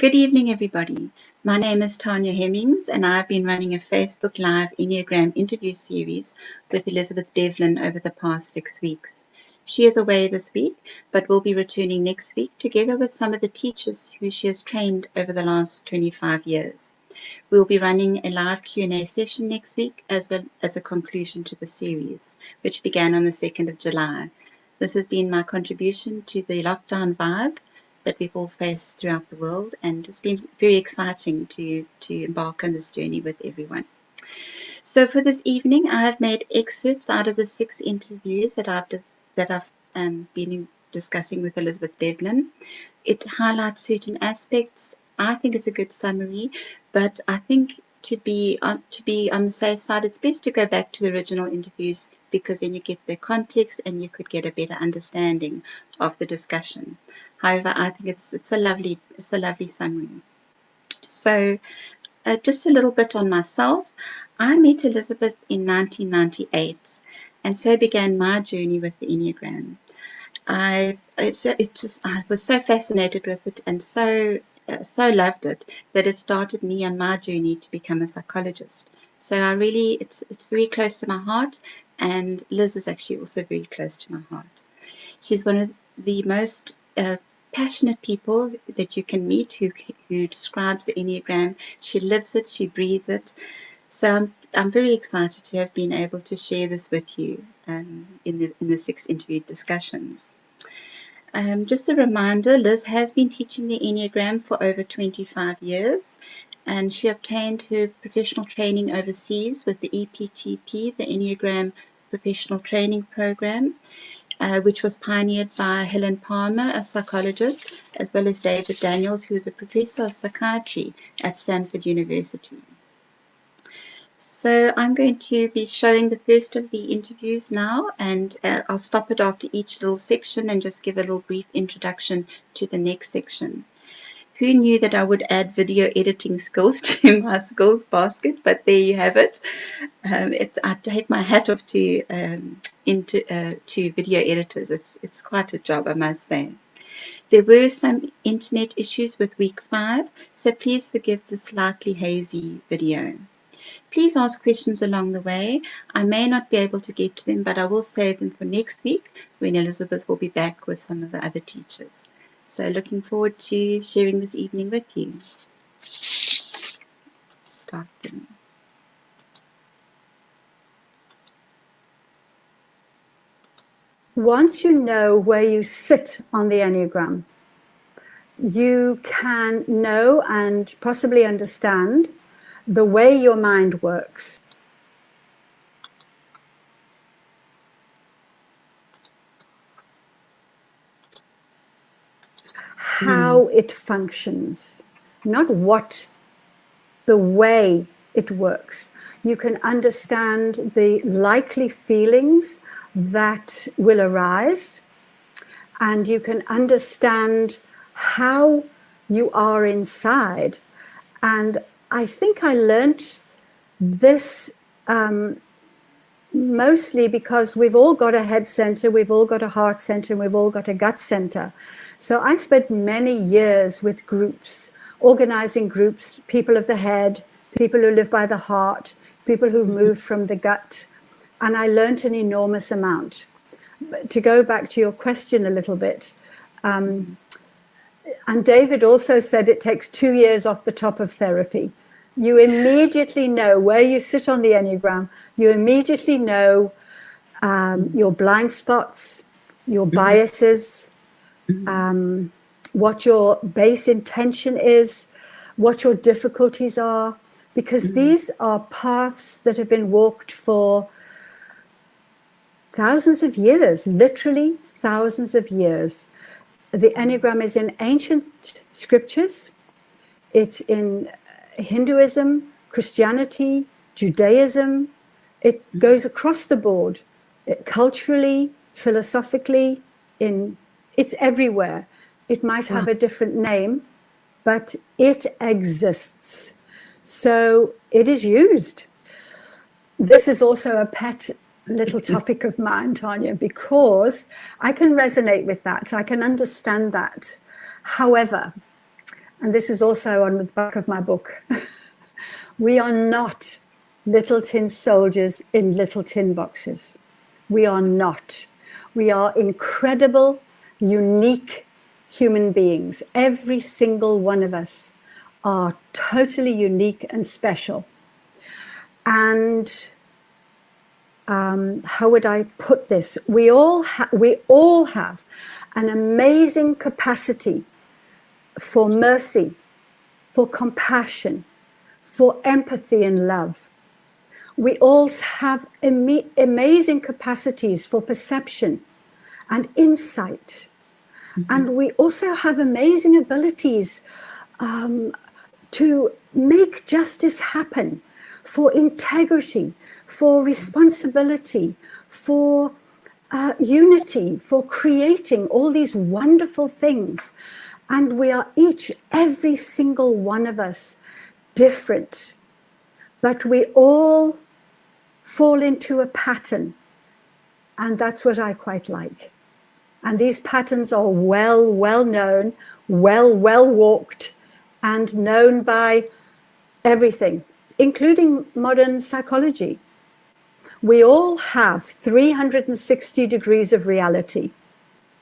Good evening, everybody. My name is Tanya Hemmings, and I've been running a Facebook Live Enneagram interview series with Elizabeth Devlin over the past 6 weeks. She is away this week, but will be returning next week together with some of the teachers who she has trained over the last 25 years. We will be running a live Q&A session next week, as well as a conclusion to the series, which began on the 2nd of July. This has been my contribution to the lockdown vibe that we've all faced throughout the world, and it's been very exciting to embark on this journey with everyone. So for this evening, I have made excerpts out of the 6 interviews that I've been discussing with Elizabeth Devlin. It highlights certain aspects. I think it's a good summary, but I think to be on the safe side, it's best to go back to the original interviews, because then you get the context and you could get a better understanding of the discussion. However, I think it's a lovely summary. So just a little bit on myself. I met Elizabeth in 1998, and so began my journey with the Enneagram. I was so fascinated with it and so loved it that it started me on my journey to become a psychologist. So it's very close to my heart, and Liz is actually also very close to my heart. She's one of the most passionate people that you can meet who describes the Enneagram. She lives it, she breathes it. So I'm very excited to have been able to share this with you in the 6 interview discussions. Just a reminder, Liz has been teaching the Enneagram for over 25 years, and she obtained her professional training overseas with the EPTP, the Enneagram Professional Training Program, which was pioneered by Helen Palmer, a psychologist, as well as David Daniels, who is a professor of psychiatry at Stanford University. So I'm going to be showing the first of the interviews now, and I'll stop it after each little section and just give a little brief introduction to the next section. Who knew that I would add video editing skills to my skills basket? But there you have it. I take my hat off to video editors. It's quite a job, I must say. There were some internet issues with week 5, so please forgive the slightly hazy video. Please ask questions along the way. I may not be able to get to them, but I will save them for next week when Elizabeth will be back with some of the other teachers. So looking forward to sharing this evening with you. Start them. Once you know where you sit on the Enneagram, you can know and possibly understand the way your mind works. How it functions, not what, the way it works. You can understand the likely feelings that will arise, and you can understand how you are inside. And I think I learnt this mostly because we've all got a head center, we've all got a heart center, and we've all got a gut center. So I spent many years with groups, organizing groups, people of the head, people who live by the heart, people who've moved from the gut, and I learned an enormous amount. But to go back to your question a little bit, and David also said it takes 2 years off the top of therapy. You immediately know where you sit on the Enneagram. You immediately know your blind spots, your biases, what your base intention is, what your difficulties are, because these are paths that have been walked for thousands of years, literally thousands of years. The Enneagram is in ancient scriptures. It's in Hinduism, Christianity, Judaism. It goes across the board, culturally, philosophically, it's everywhere. It might have a different name, but it exists. So it is used. This is also a pet little topic of mine, Tanya, because I can resonate with that. I can understand that. However, and this is also on the back of my book, we are not little tin soldiers in little tin boxes. We are not. We are incredible, unique human beings. Every single one of us are totally unique and special. And how would I put this? We all have an amazing capacity for mercy, for compassion, for empathy and love. We all have amazing capacities for perception and insight. And we also have amazing abilities to make justice happen, for integrity, for responsibility, for unity, for creating all these wonderful things. And we are each, every single one of us, different. But we all fall into a pattern. And that's what I quite like. And these patterns are well known, well walked, and known by everything, including modern psychology. We all have 360 degrees of reality,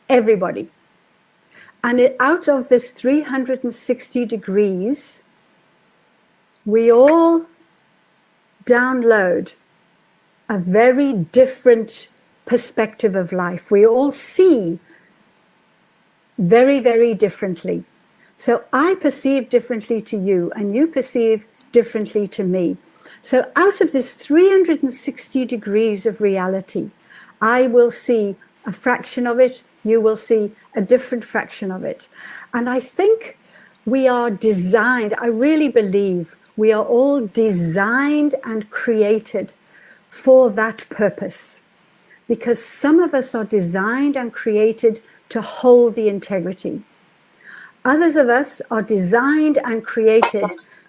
everybody. And out of this 360 degrees, we all download a very different perspective of life. We all see very differently. So I perceive differently to you, and you perceive differently to me. So out of this 360 degrees of reality, I will see a fraction of it, you will see a different fraction of it. And I think we are designed, I really believe we are all designed and created for that purpose. Because some of us are designed and created to hold the integrity. Others of us are designed and created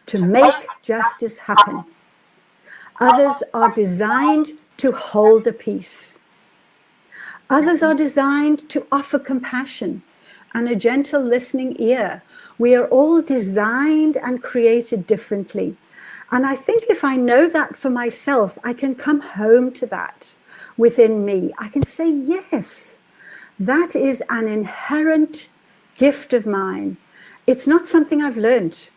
to make justice happen. Others are designed to hold the peace. Others are designed to offer compassion and a gentle listening ear. We are all designed and created differently. And I think if I know that for myself, I can come home to that within me. I can say, yes, that is an inherent gift of mine. It's not something I've learned.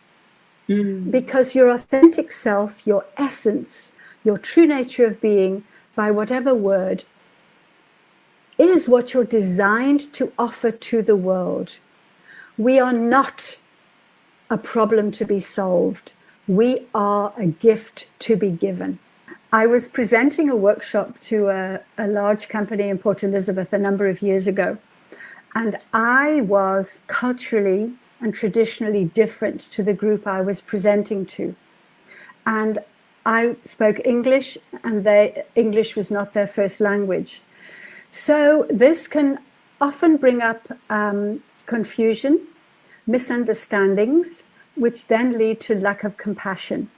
Because your authentic self, your essence, your true nature of being, by whatever word, is what you're designed to offer to the world. We are not a problem to be solved. We are a gift to be given. I was presenting a workshop to a large company in Port Elizabeth a number of years ago, and I was culturally and traditionally different to the group I was presenting to. And I spoke English, and English was not their first language. So this can often bring up confusion, misunderstandings, which then lead to lack of compassion.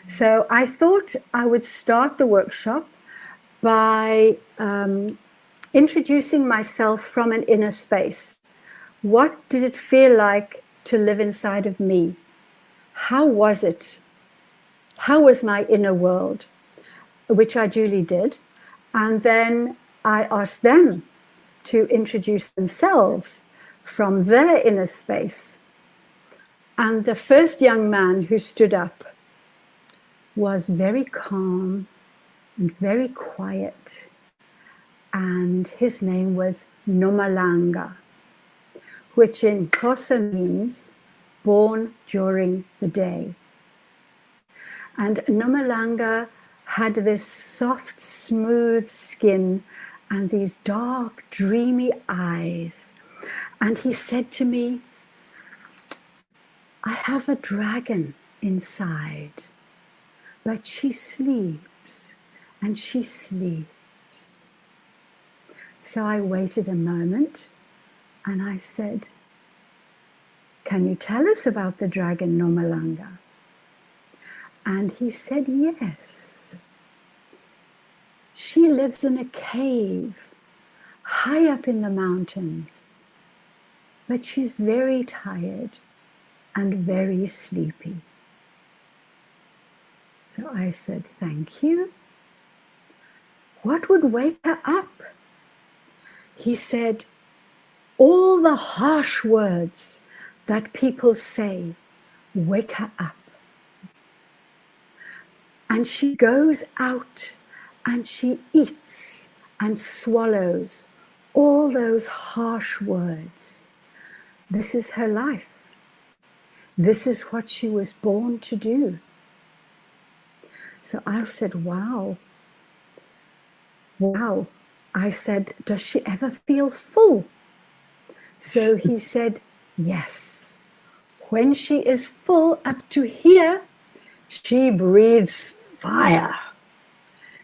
So I thought I would start the workshop by introducing myself from an inner space. What did it feel like to live inside of me? How was it? How was my inner world? Which I duly did. And then I asked them to introduce themselves from their inner space. And the first young man who stood up was very calm and very quiet. And his name was Nomalanga, which in Xhosa means born during the day. And Nomalanga had this soft, smooth skin and these dark, dreamy eyes. And he said to me, I have a dragon inside, but she sleeps and she sleeps. So I waited a moment and I said, can you tell us about the dragon Nomalanga? And he said, yes. She lives in a cave high up in the mountains, but she's very tired and very sleepy. So I said, thank you. What would wake her up? He said, all the harsh words that people say wake her up. And she goes out and she eats and swallows all those harsh words. This is her life. This is what she was born to do. So I said, wow. Wow. I said, does she ever feel full? So he said, yes. When she is full up to here, she breathes fire.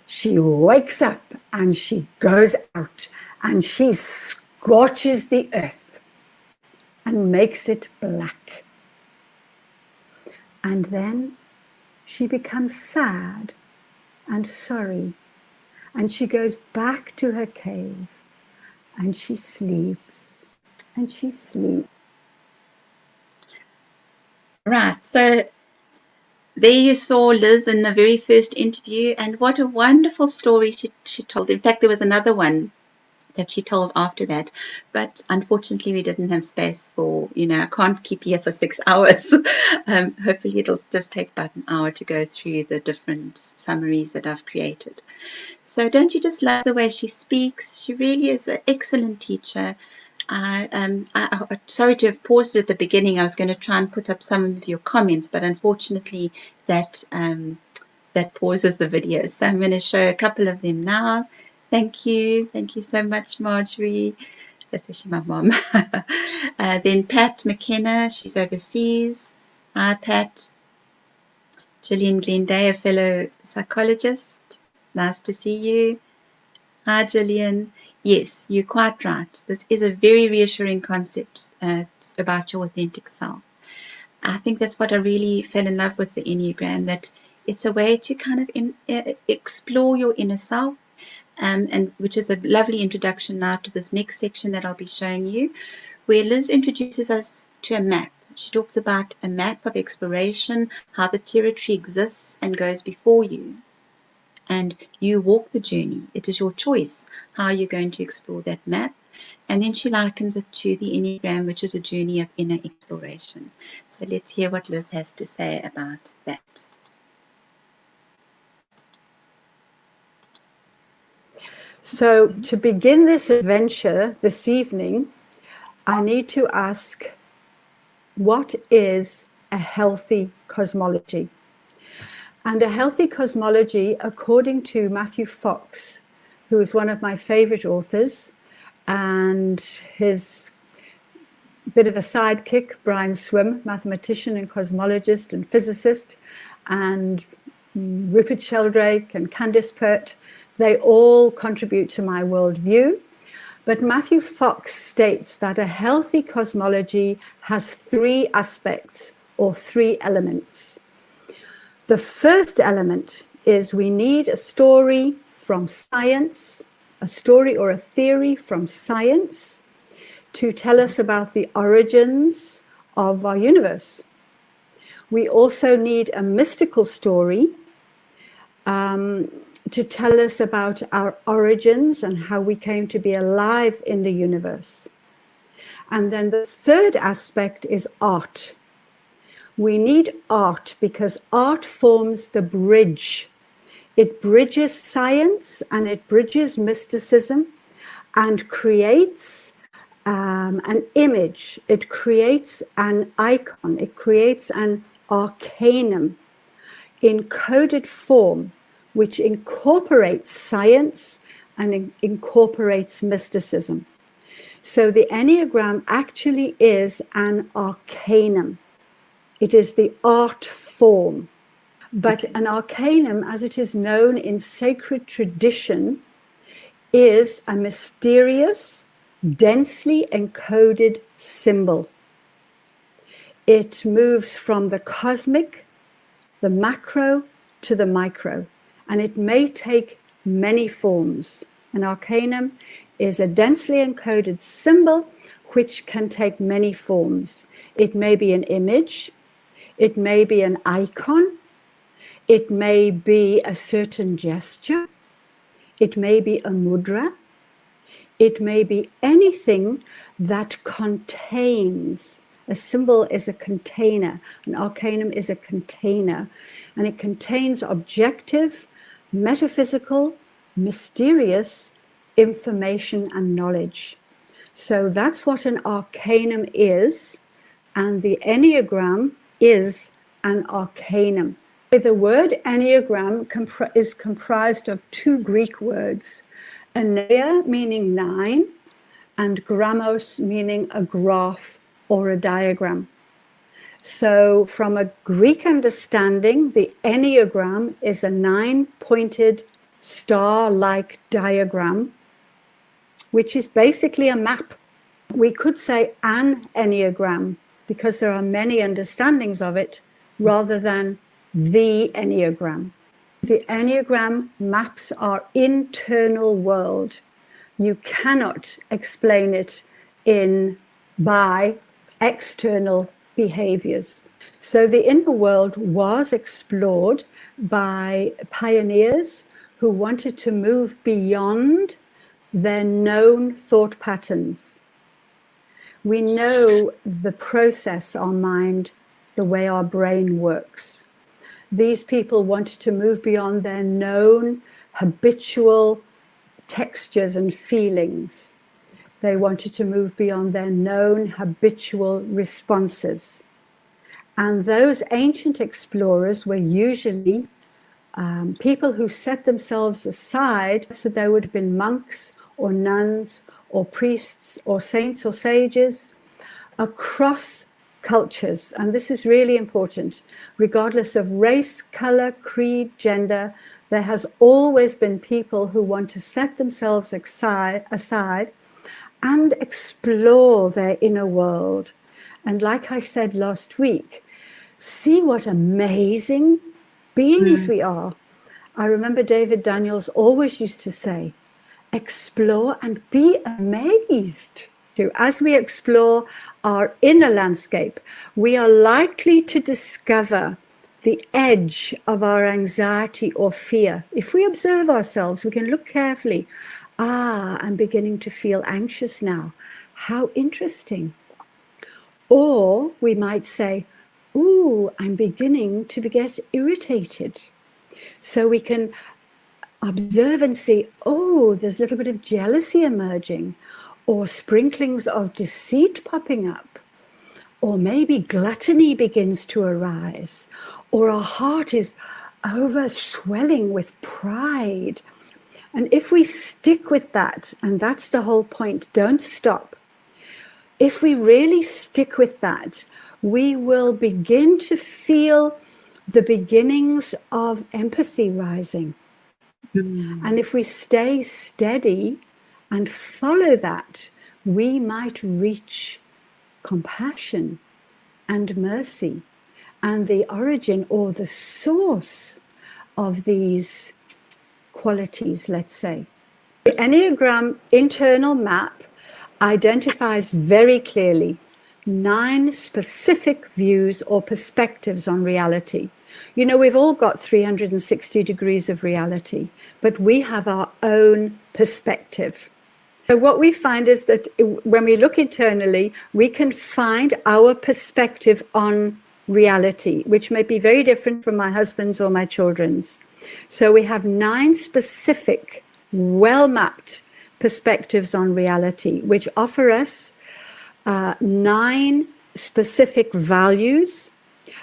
She wakes up and she goes out and she scorches the earth and makes it black. And then she becomes sad and sorry, and she goes back to her cave and she sleeps and she sleeps. Right, so there you saw Liz in the very first interview, and what a wonderful story she told. In fact, there was another one that she told after that, but unfortunately we didn't have space for, I can't keep you here for 6 hours. Hopefully it'll just take about an hour to go through the different summaries that I've created. So don't you just love the way she speaks? She really is an excellent teacher. Sorry to have paused at the beginning. I was going to try and put up some of your comments, but unfortunately that pauses the video. So I'm going to show a couple of them now. Thank you so much, Marjorie, especially my mom. Then Pat McKenna, she's overseas. Hi, Pat. Gillian Glenday, a fellow psychologist. Nice to see you. Hi, Gillian. Yes, you're quite right. This is a very reassuring concept about your authentic self. I think that's what I really fell in love with the Enneagram, that it's a way to kind of explore your inner self, and which is a lovely introduction now to this next section that I'll be showing you, where Liz introduces us to a map. She talks about a map of exploration, how the territory exists and goes before you. And you walk the journey. It is your choice how you're going to explore that map. And then she likens it to the Enneagram, which is a journey of inner exploration. So let's hear what Liz has to say about that. So to begin this adventure this evening, I need to ask, what is a healthy cosmology? And a healthy cosmology, according to Matthew Fox, who is one of my favorite authors, and his bit of a sidekick, Brian Swim, mathematician and cosmologist and physicist, and Rupert Sheldrake and Candice Pert, they all contribute to my worldview. But Matthew Fox states that a healthy cosmology has 3 aspects or 3 elements. The first element is we need a story from science, a story or a theory from science to tell us about the origins of our universe. We also need a mystical story to tell us about our origins and how we came to be alive in the universe. And then the third aspect is art. We need art because art forms the bridge. It bridges science and it bridges mysticism and creates an image. It creates an icon. It creates an arcanum in coded form, which incorporates science and incorporates mysticism. So the Enneagram actually is an arcanum. It is the art form. But an arcanum, as it is known in sacred tradition, is a mysterious, densely encoded symbol. It moves from the cosmic, the macro, to the micro, and it may take many forms. An arcanum is a densely encoded symbol which can take many forms. It may be an image, it may be an icon, it may be a certain gesture, it may be a mudra, it may be anything that contains. A symbol is a container, an arcanum is a container, and it contains objective, metaphysical, mysterious information and knowledge. So that's what an arcanum is, and the Enneagram is an arcanum. The word Enneagram is comprised of two Greek words, Ennea meaning 9, and grammos meaning a graph or a diagram. So from a Greek understanding, the Enneagram is a 9-pointed star-like diagram, which is basically a map. We could say an Enneagram because there are many understandings of it rather than the Enneagram. The Enneagram maps our internal world. You cannot explain it by external behaviors. So the inner world was explored by pioneers who wanted to move beyond their known thought patterns. We know the process, our mind, the way our brain works. These people wanted to move beyond their known habitual textures and feelings. They wanted to move beyond their known habitual responses. And those ancient explorers were usually people who set themselves aside. So there would have been monks or nuns or priests or saints or sages across cultures. And this is really important. Regardless of race, color, creed, gender, there has always been people who want to set themselves aside and explore their inner world. And like I said last week, see what amazing beings we are. I remember David Daniels always used to say, explore and be amazed. As we explore our inner landscape, we are likely to discover the edge of our anxiety or fear. If we observe ourselves, we can look carefully. I'm beginning to feel anxious now. How interesting. Or we might say, I'm beginning to get irritated. So we can observe and see, there's a little bit of jealousy emerging, or sprinklings of deceit popping up, or maybe gluttony begins to arise, or our heart is overswelling with pride. And if we stick with that, and that's the whole point, don't stop. If we really stick with that, we will begin to feel the beginnings of empathy rising. And if we stay steady and follow that, we might reach compassion and mercy and the origin or the source of these qualities, let's say. The Enneagram internal map identifies very clearly 9 specific views or perspectives on reality. You know, we've all got 360 degrees of reality, but we have our own perspective. So what we find is that when we look internally, we can find our perspective on reality, which may be very different from my husband's or my children's. So we have 9 specific, well-mapped perspectives on reality, which offer us 9 specific values,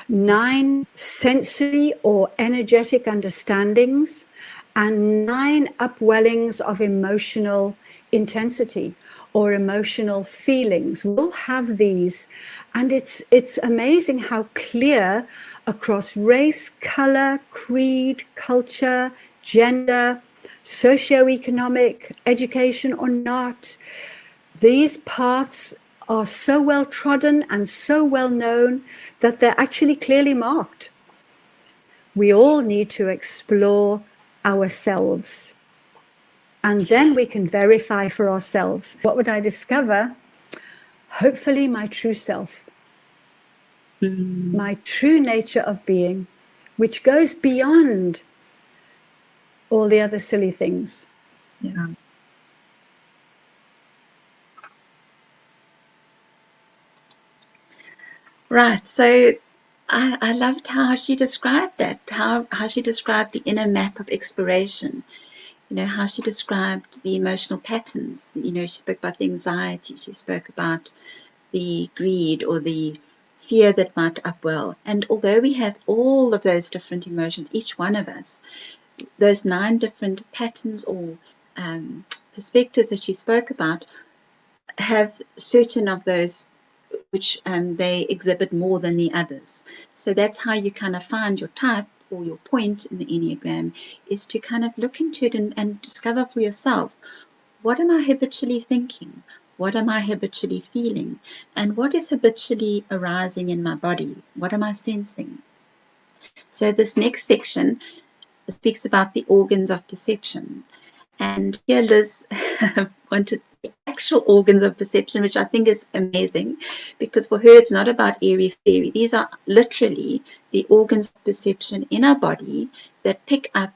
9 sensory or energetic understandings, and 9 upwellings of emotional intensity or emotional feelings. We'll have these, and it's amazing how clear across race, color, creed, culture, gender, socioeconomic, education or not, these paths are so well trodden and so well known that they're actually clearly marked. We all need to explore ourselves, and then we can verify for ourselves. What would I discover? hopefully my true self, my true nature of being, which goes beyond all the other silly things. Yeah. Right. So I loved how she described that, how she described the inner map of exploration, how she described the emotional patterns. She spoke about the anxiety, she spoke about the greed or the fear that might upwell. And although we have all of those different emotions, each one of us, those 9 different patterns or perspectives that she spoke about have certain of those which they exhibit more than the others. So that's how you kind of find your type or your point in the Enneagram, is to kind of look into it and discover for yourself, what am I habitually thinking? What am I habitually feeling? And what is habitually arising in my body? What am I sensing? So this next section speaks about the organs of perception. And here Liz wanted the actual organs of perception, which I think is amazing, because for her it's not about airy-fairy. These are literally the organs of perception in our body that pick up,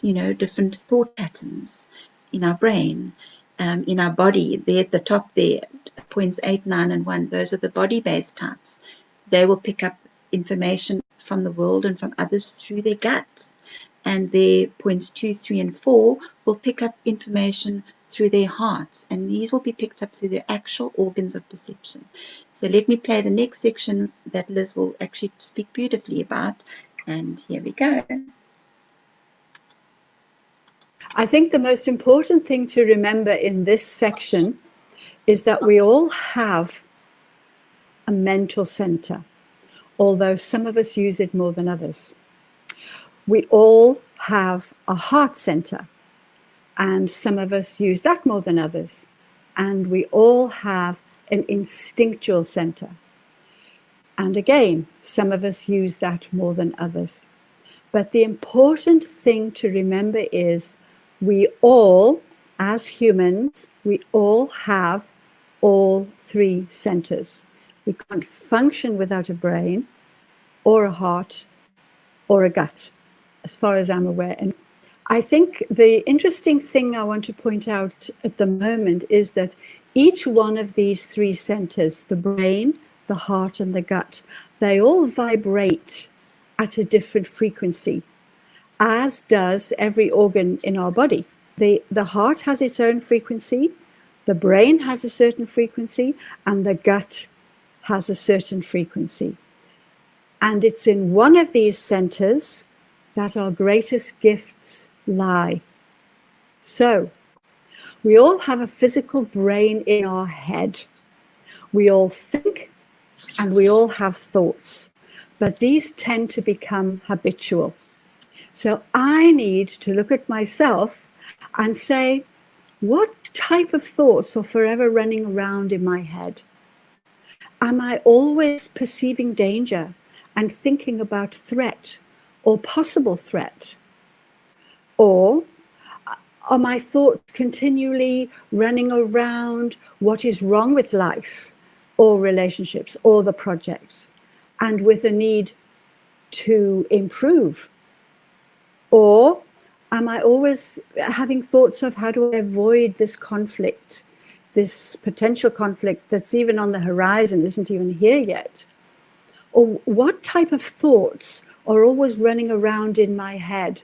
different thought patterns in our brain, in our body. There at the top there, points 8, 9, and 1, those are the body-based types. They will pick up information from the world and from others through their gut. And their points 2, 3, and 4 will pick up information through their hearts, and these will be picked up through their actual organs of perception. So let me play the next section that Liz will actually speak beautifully about, and here we go. I think the most important thing to remember in this section is that we all have a mental center, although some of us use it more than others. We all have a heart center, and some of us use that more than others. And we all have an instinctual center. And again, some of us use that more than others. But the important thing to remember is we all, as humans, we all have all 3 centers. We can't function without a brain or a heart or a gut, as far as I'm aware. And I think the interesting thing I want to point out at the moment is that each one of these 3 centers, the brain, the heart, and the gut, they all vibrate at a different frequency, as does every organ in our body. The heart has its own frequency, the brain has a certain frequency, and the gut has a certain frequency. And it's in one of these centers that our greatest gifts lie. So, we all have a physical brain in our head. We all think and we all have thoughts, but these tend to become habitual. So I need to look at myself and say, what type of thoughts are forever running around in my head? Am I always perceiving danger and thinking about threat or possible threat? Or are my thoughts continually running around what is wrong with life or relationships or the project, and with a need to improve? Or am I always having thoughts of how do I avoid this conflict, this potential conflict that's even on the horizon, isn't even here yet? Or what type of thoughts are always running around in my head?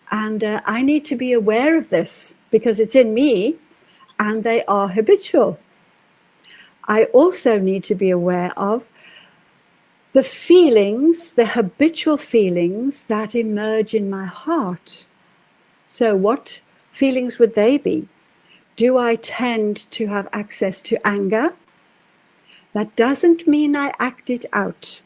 And I need to be aware of this because it's in me and they are habitual. I also need to be aware of the feelings, the habitual feelings that emerge in my heart. So what feelings would they be? Do I tend to have access to anger? That doesn't mean I act it out.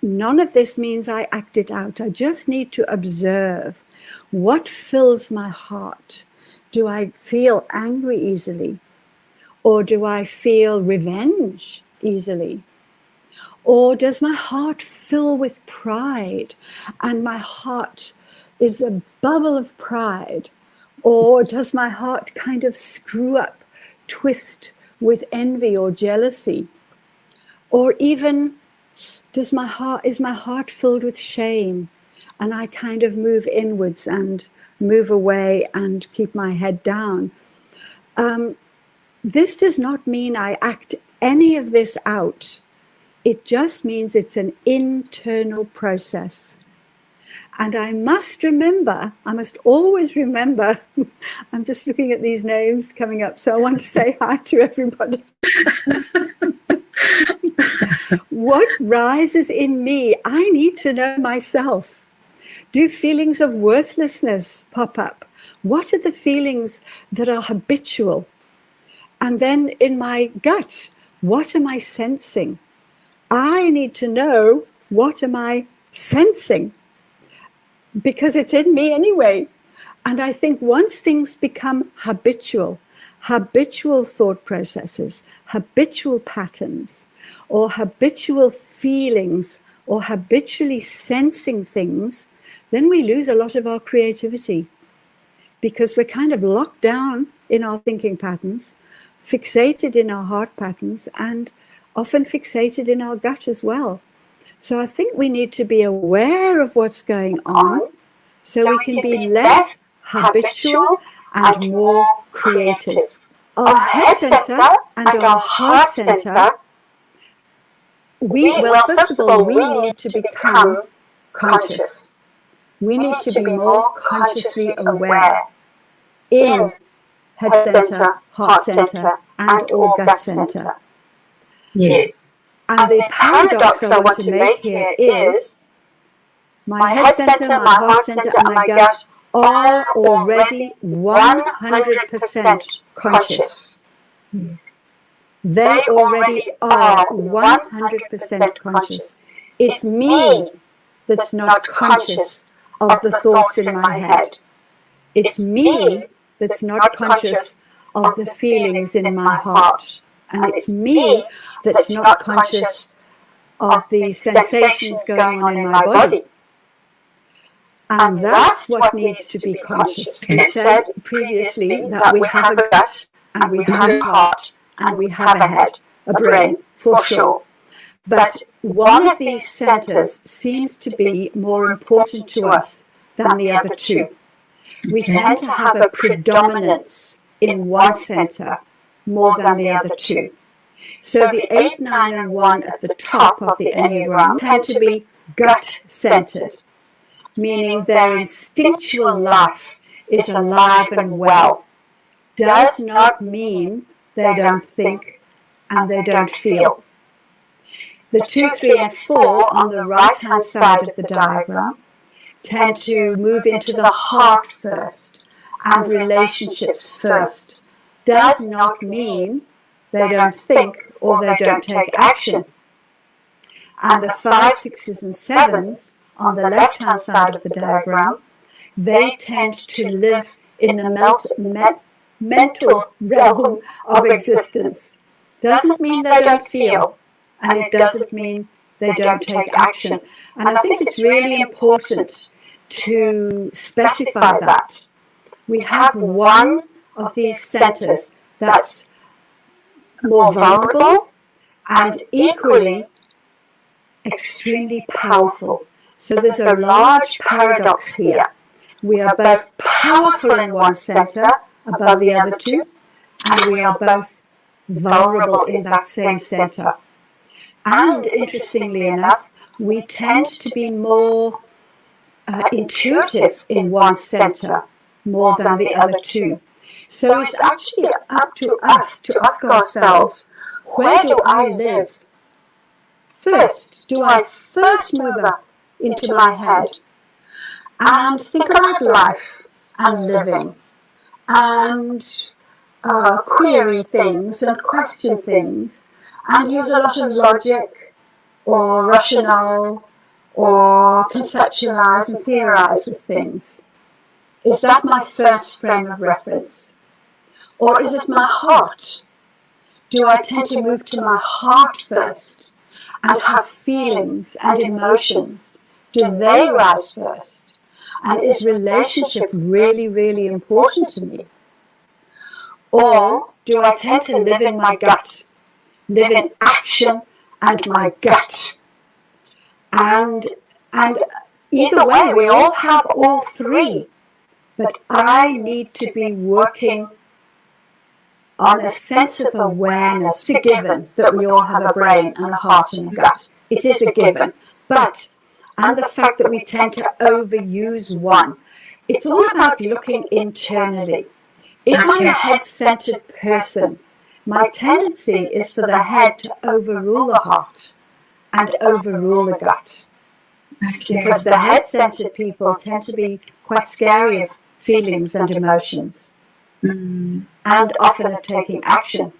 None of this means I act it out. I just need to observe what fills my heart. Do I feel angry easily? Or do I feel revenge easily? Or does my heart fill with pride and my heart is a bubble of pride? Or does my heart kind of screw up, twist with envy or jealousy? Or even, is my heart filled with shame? And I kind of move inwards and move away and keep my head down. This does not mean I act any of this out. It just means it's an internal process. And I must always remember, I'm just looking at these names coming up, so I want to say hi to everybody. What rises in me? I need to know myself. Do feelings of worthlessness pop up? What are the feelings that are habitual? And then in my gut, what am I sensing? I need to know, what am I sensing? Because it's in me anyway. And I think once things become habitual thought processes, habitual patterns, or habitual feelings, or habitually sensing things, then we lose a lot of our creativity, because we're kind of locked down in our thinking patterns, fixated in our heart patterns, and often fixated in our gut as well. So I think we need to be aware of what's going on so we can be less habitual and more creative. Our head center and our heart center, first of all, we need to become conscious. We need to be more consciously aware in head center, heart center, and or gut center. Yes. And the paradox I want to make here is my head center, my heart center, and my gut are already 100% conscious. Yes. They already are 100% conscious. It's me that's not conscious of the thoughts in my head. It's me that's not conscious of the feelings in my heart. And it's me that's not conscious of the sensations going on in my body. And that's what needs to be conscious. We said previously that we have a gut, and we have a heart, and we have a head, a brain, for sure. But one of these centers seems to be more important to us than the other two. We tend to have a predominance in one center more than the other two. So the 8, 9, and 1 at the top of the Enneagram tend to be gut-centered, meaning their instinctual life is alive and well. Does not mean they don't think and they don't feel. The 2, 3, and 4 on the right-hand side of the diagram tend to move into the heart first and relationships first. Does not mean they don't think or they don't take action. And the 5, 6s, and 7s on the left-hand side of the diagram, they tend to live in the mental realm of existence. Doesn't mean they don't feel, and it doesn't mean they don't take action. And I think it's really important to specify that. We have one of these centers that's more vulnerable and equally extremely powerful. So there's a large paradox here. We are both powerful in one center above the other two, and we are both vulnerable in that same center. And interestingly enough, we tend to be more intuitive in one center more than the other two. So it's actually up to us to ask ourselves, where do I live first? Do I first move up into my head and think about life and living and query things and question things and use a lot of logic or rationale or conceptualize and theorize with things? Is that my first frame of reference? Or is it my heart? Do I tend to move to my heart first and have feelings and emotions? Do they rise first? And is relationship really, really important to me? Or do I tend to live in my gut, live in action and my gut? And either way, we all have all three, but I need to be working on a sense of awareness. It's a given that we all have a brain and a heart and a gut. It is a given. But, and the fact that we tend to overuse one, it's all about looking internally. If I'm a head-centered person, my tendency is for the head to overrule the heart and overrule the gut. Because the head-centered people tend to be quite scary of feelings and emotions. And often of taking action.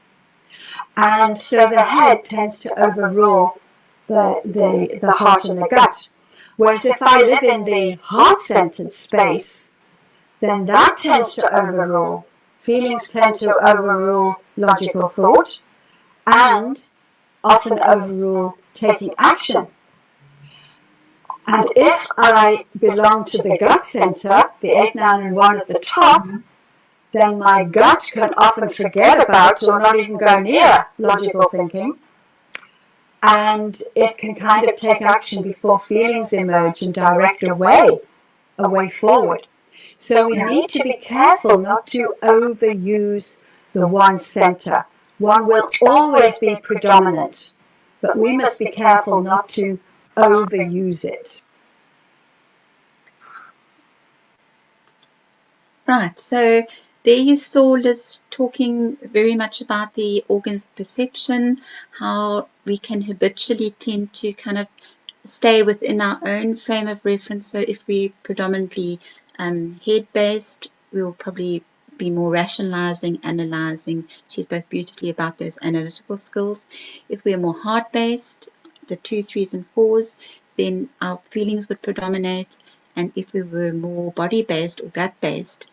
And so the head tends to overrule the heart and the gut. Whereas if I live in the heart-centered space, then that tends to overrule. Feelings tend to overrule logical thought and often overrule taking action. And if I belong to the gut center, the 8, 9, and 1 at the top, then my gut can often forget about or not even go near logical thinking. And it can kind of take action before feelings emerge and direct a way forward. So we need to be careful not to overuse the one center. One will always be predominant, but we must be careful not to overuse it. Right, so there you saw Liz talking very much about the organs of perception, how we can habitually tend to kind of stay within our own frame of reference. So if we're predominantly head-based, we'll probably be more rationalizing, analyzing. She spoke beautifully about those analytical skills. If we're more heart-based, the 2, 3s, and 4s, then our feelings would predominate. And if we were more body-based or gut-based,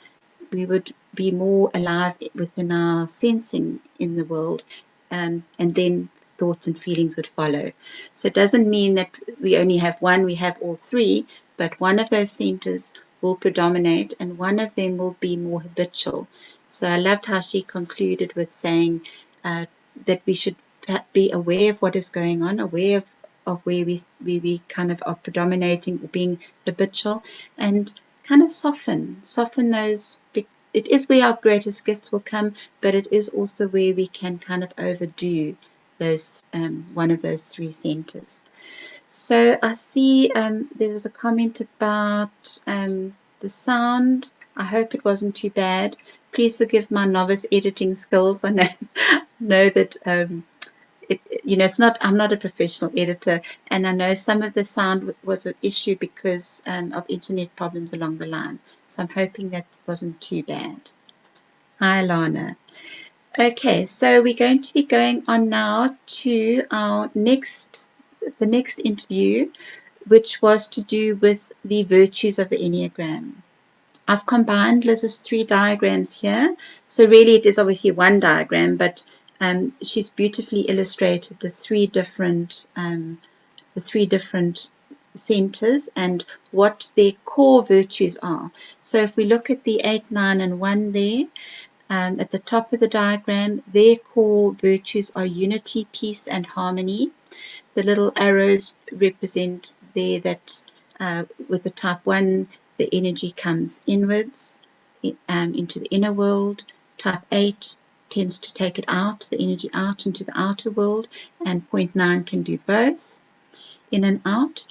we would be more alive within our sensing in the world, and then thoughts and feelings would follow. So it doesn't mean that we only have one, we have all three, but one of those centers will predominate and one of them will be more habitual. So I loved how she concluded with saying that we should be aware of what is going on, aware of where we kind of are predominating or being habitual, and kind of soften those. It is where our greatest gifts will come, but it is also where we can kind of overdo those one of those three centers. So I see there was a comment about the sound. I hope it wasn't too bad. Please forgive my novice editing skills. I know that it's not. I'm not a professional editor, and I know some of the sound was an issue because of internet problems along the line. So I'm hoping that wasn't too bad. Hi, Lana. Okay, so we're going to be going on now to the next interview, which was to do with the virtues of the Enneagram. I've combined Liz's 3 diagrams here. So really it is obviously one diagram, but she's beautifully illustrated the three different centers and what their core virtues are. So if we look at the 8, 9, and 1 there, at the top of the diagram, their core virtues are unity, peace, and harmony. The little arrows represent there that with the type 1, the energy comes inwards into the inner world. Type 8 tends to take it out, the energy out into the outer world, and 0.9 can do both, in and out.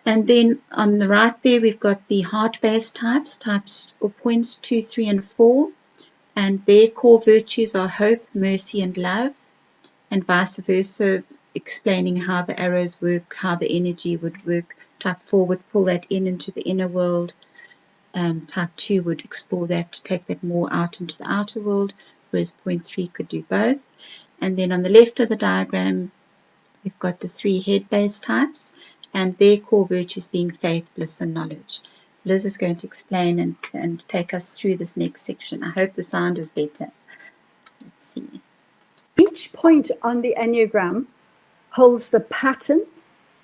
And then on the right there, we've got the heart-based types or points 2, 3, and 4. And their core virtues are hope, mercy, and love, and vice versa, explaining how the arrows work, how the energy would work. Type 4 would pull that into the inner world. Type 2 would explore that, to take that more out into the outer world, whereas 0.3 could do both. And then on the left of the diagram, we've got the 3 head-based types, and their core virtues being faith, bliss, and knowledge. Liz is going to explain and take us through this next section. I hope the sound is better. Let's see. Each point on the Enneagram holds the pattern,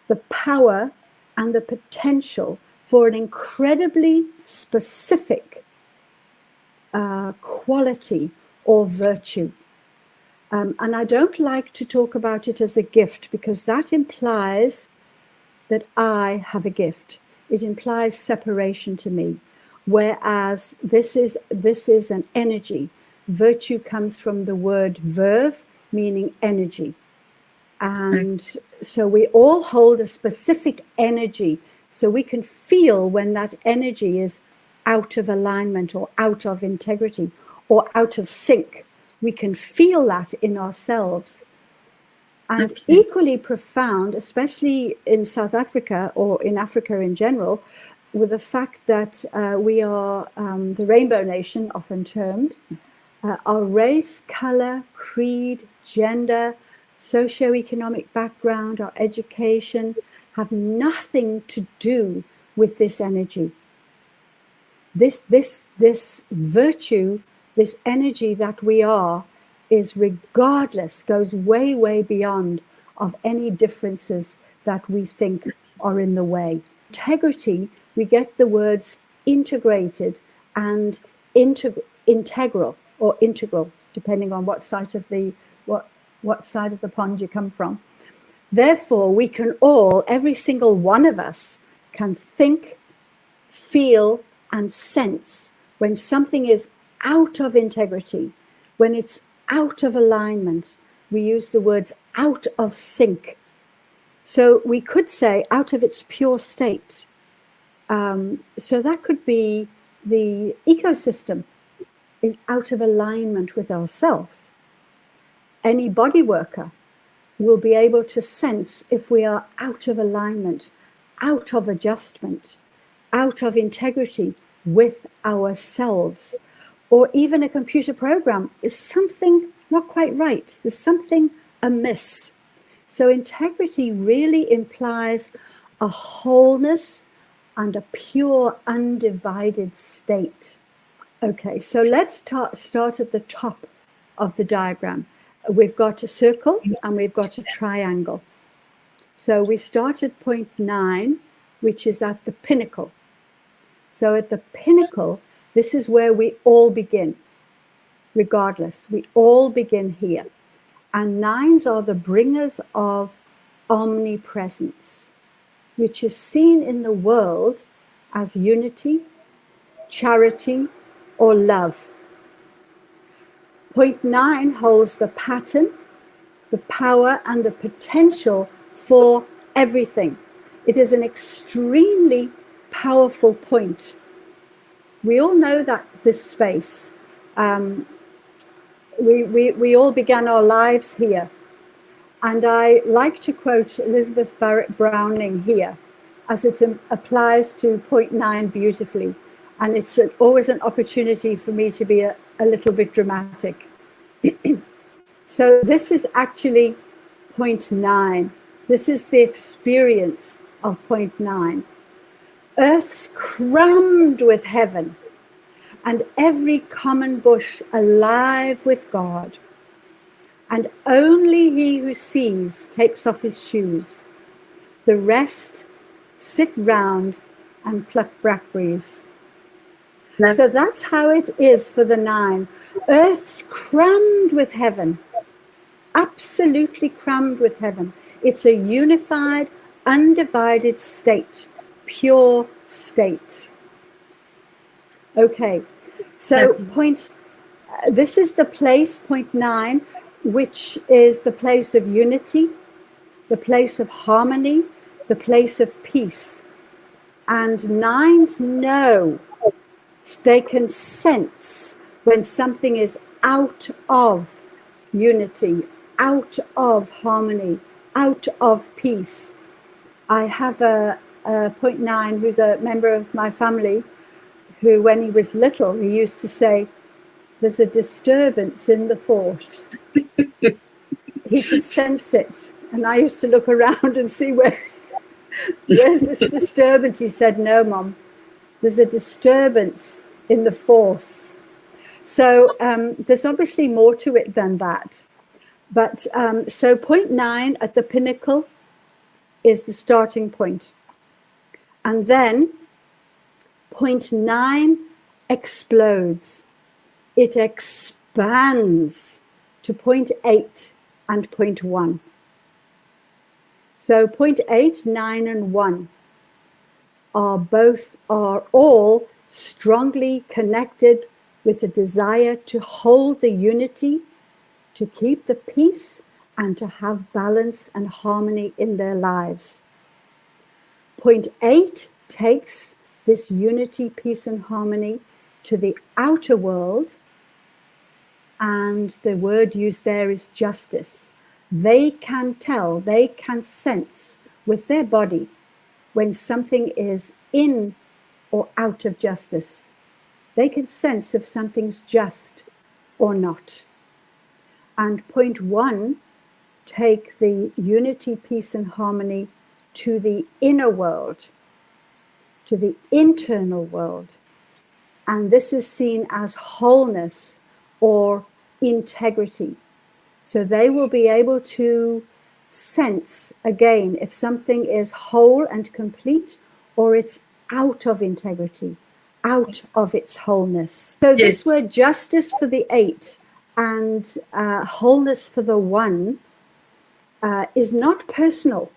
the power, and the potential for an incredibly specific quality or virtue. And I don't like to talk about it as a gift, because that implies that I have a gift. It implies separation to me. Whereas this is an energy. Virtue comes from the word verve, meaning energy. And so we all hold a specific energy. So we can feel when that energy is out of alignment or out of integrity or out of sync. We can feel that in ourselves. And equally profound, especially in South Africa or in Africa in general, with the fact that we are the Rainbow Nation, often termed. Our race, color, creed, gender, socioeconomic background, our education have nothing to do with this energy. This virtue, this energy that we are, is regardless, goes way, way beyond of any differences that we think are in the way. Integrity, we get the words integrated and integral, or integral, depending on what side of the pond you come from. Therefore, we can all, every single one of us, can think, feel, and sense when something is out of integrity, when it's out of alignment. We use the words out of sync. So we could say out of its pure state. So that could be the ecosystem is out of alignment with ourselves. Any body worker will be able to sense if we are out of alignment, out of adjustment, out of integrity with ourselves. Or even a computer program is something not quite right. There's something amiss. So integrity really implies a wholeness and a pure, undivided state. Okay, so let's start at the top of the diagram. We've got a circle and we've got a triangle. So we start at point 9, which is at the pinnacle. So at the pinnacle, this is where we all begin, regardless. We all begin here. And 9s are the bringers of omnipresence, which is seen in the world as unity, charity, or love. Point 9 holds the pattern, the power, and the potential for everything. It is an extremely powerful point. We all know that this space, we all began our lives here. And I like to quote Elizabeth Browning here, as it applies to point 9 beautifully. And it's always an opportunity for me to be a little bit dramatic. So this is actually point 9. This is the experience of point 9. Earth's crammed with heaven, and every common bush alive with God. And only he who sees takes off his shoes. The rest sit round and pluck blackberries. No. So that's how it is for the 9. Earth's crammed with heaven, absolutely crammed with heaven. It's a unified, undivided state, pure state. Okay, so this is the place, point 9, which is the place of unity, the place of harmony, the place of peace. And 9s know, they can sense when something is out of unity, out of harmony, out of peace. I have a point 9 who's a member of my family, who when he was little, he used to say, there's a disturbance in the force. He could sense it. And I used to look around and see where's this disturbance? He said, no, Mom, there's a disturbance in the force. So there's obviously more to it than that. But so point 9 at the pinnacle is the starting point. And then point 9 explodes. It explodes expands to point 8 and point 1. So point 8, 9, and 1 are all strongly connected with the desire to hold the unity, to keep the peace, and to have balance and harmony in their lives. Point 8 takes this unity, peace, and harmony to the outer world, and the word used there is justice. They can tell, they can sense with their body when something is in or out of justice. They can sense if something's just or not. And point 1, take the unity, peace, and harmony to the inner world, to the internal world. And this is seen as wholeness or integrity. So they will be able to sense again if something is whole and complete or it's out of integrity, out of its wholeness. So this word justice for the 8 and wholeness for the 1 is not personal.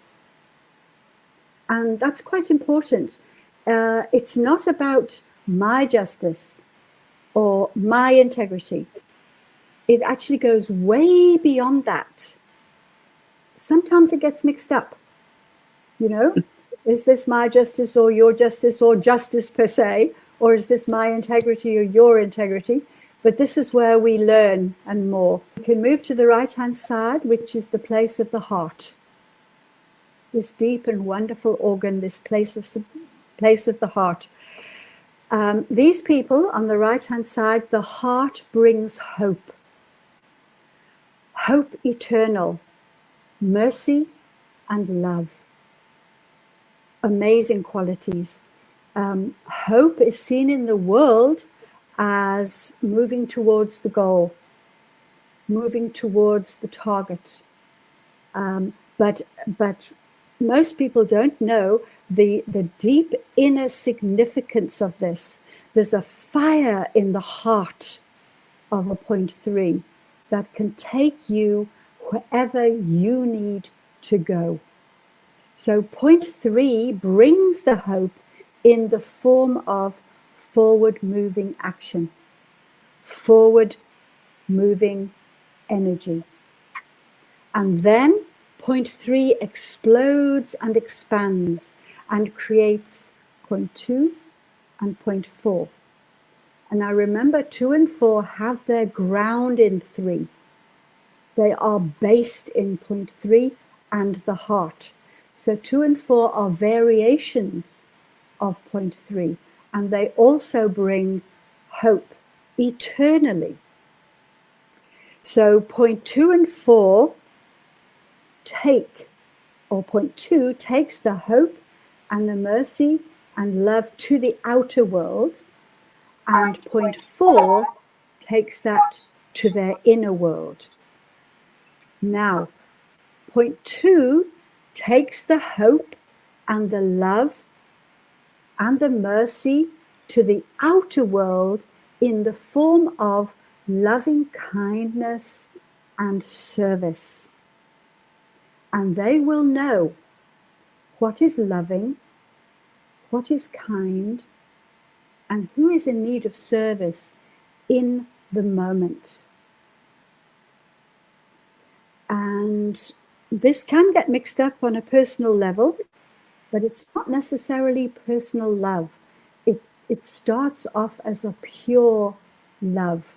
And that's quite important. It's not about my justice or my integrity. It actually goes way beyond that. Sometimes it gets mixed up. You know, is this my justice or your justice or justice per se? Or is this my integrity or your integrity? But this is where we learn and more. We can move to the right-hand side, which is the place of the heart. This deep and wonderful organ, this place of the heart. These people on the right-hand side, the heart brings hope. Hope eternal, mercy and love. Amazing qualities. Hope is seen in the world as moving towards the goal, moving towards the target. But most people don't know the deep inner significance of this. There's a fire in the heart of a point 3 that can take you wherever you need to go. So point 3 brings the hope in the form of forward moving action, forward moving energy. And then point 3 explodes and expands and creates point 2 and point 4. And now remember, 2 and 4 have their ground in 3. They are based in point 3 and the heart. So 2 and 4 are variations of point 3. And they also bring hope eternally. So point 2 and 4 point 2 takes the hope and the mercy and love to the outer world, and point 4 takes that to their inner world. Now, point 2 takes the hope and the love and the mercy to the outer world in the form of loving kindness and service. And they will know what is loving, what is kind, and who is in need of service in the moment. And this can get mixed up on a personal level, but it's not necessarily personal love. It starts off as a pure love.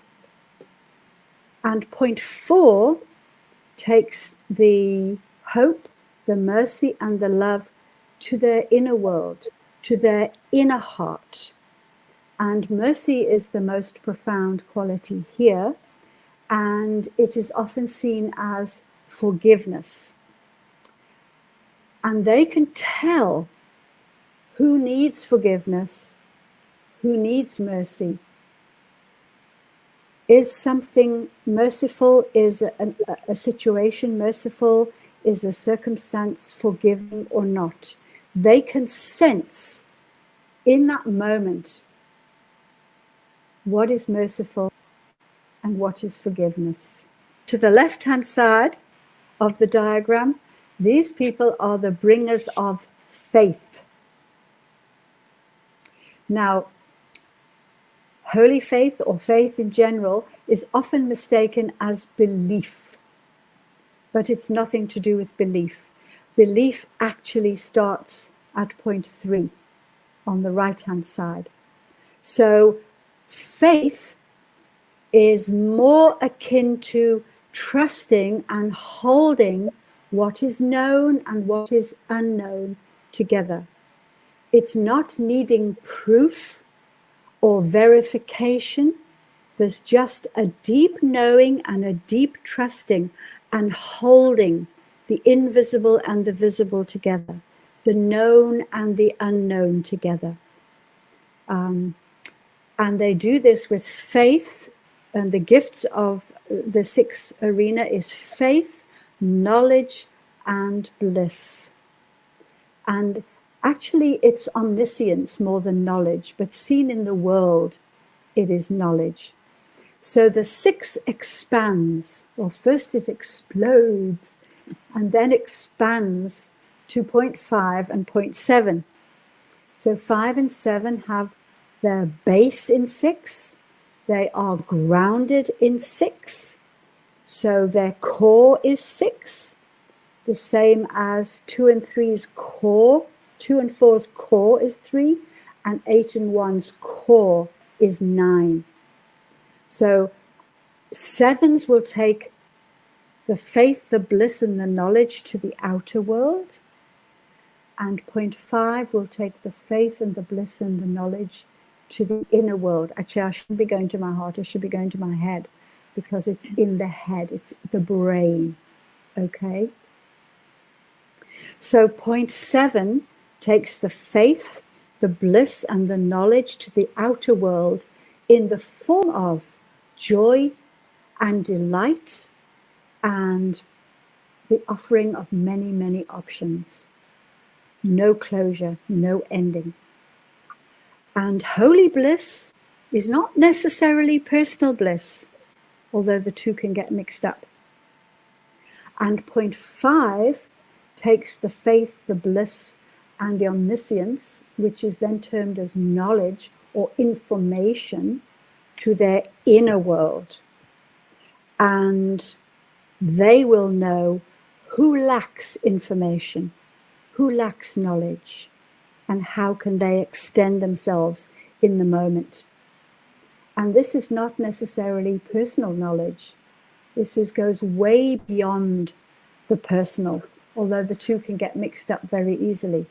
And point 4 takes the hope, the mercy, and the love to their inner world, to their inner heart. And mercy is the most profound quality here, and it is often seen as forgiveness. And they can tell who needs forgiveness, who needs mercy. Is something merciful? Is a situation merciful? Is a circumstance forgiving or not? They can sense in that moment what is merciful and what is forgiveness. To the left-hand side of the diagram, these people are the bringers of faith. Now, holy faith or faith in general is often mistaken as belief, but it's nothing to do with belief. Belief actually starts at point 3 on the right-hand side. So faith is more akin to trusting and holding what is known and what is unknown together. It's not needing proof or verification. There's just a deep knowing and a deep trusting and holding the invisible and the visible together, the known and the unknown together. And they do this with faith, and the gifts of the 6th arena is faith, knowledge, and bliss. And actually, it's omniscience more than knowledge, but seen in the world, it is knowledge. So the 6 expands, or first it explodes, and then expands to point 5 and point 7. So 5 and 7 have their base in 6. They are grounded in 6. So their core is 6, the same as 2 and 3's core. 2 and 4's core is 3, and 8 and 1's core is 9. So 7s will take the faith, the bliss, and the knowledge to the outer world. And point 5 will take the faith and the bliss and the knowledge to the inner world. Actually, I shouldn't be going to my heart, I should be going to my head, because it's in the head, it's the brain. Okay? So point 7 takes the faith, the bliss, and the knowledge to the outer world in the form of joy and delight and the offering of many, many options. No closure, no ending. And holy bliss is not necessarily personal bliss, although the two can get mixed up. And point 5 takes the faith, the bliss, and the omniscience, which is then termed as knowledge or information, to their inner world. And they will know who lacks information, who lacks knowledge, and how can they extend themselves in the moment. And this is not necessarily personal knowledge. This goes way beyond the personal, although the two can get mixed up very easily.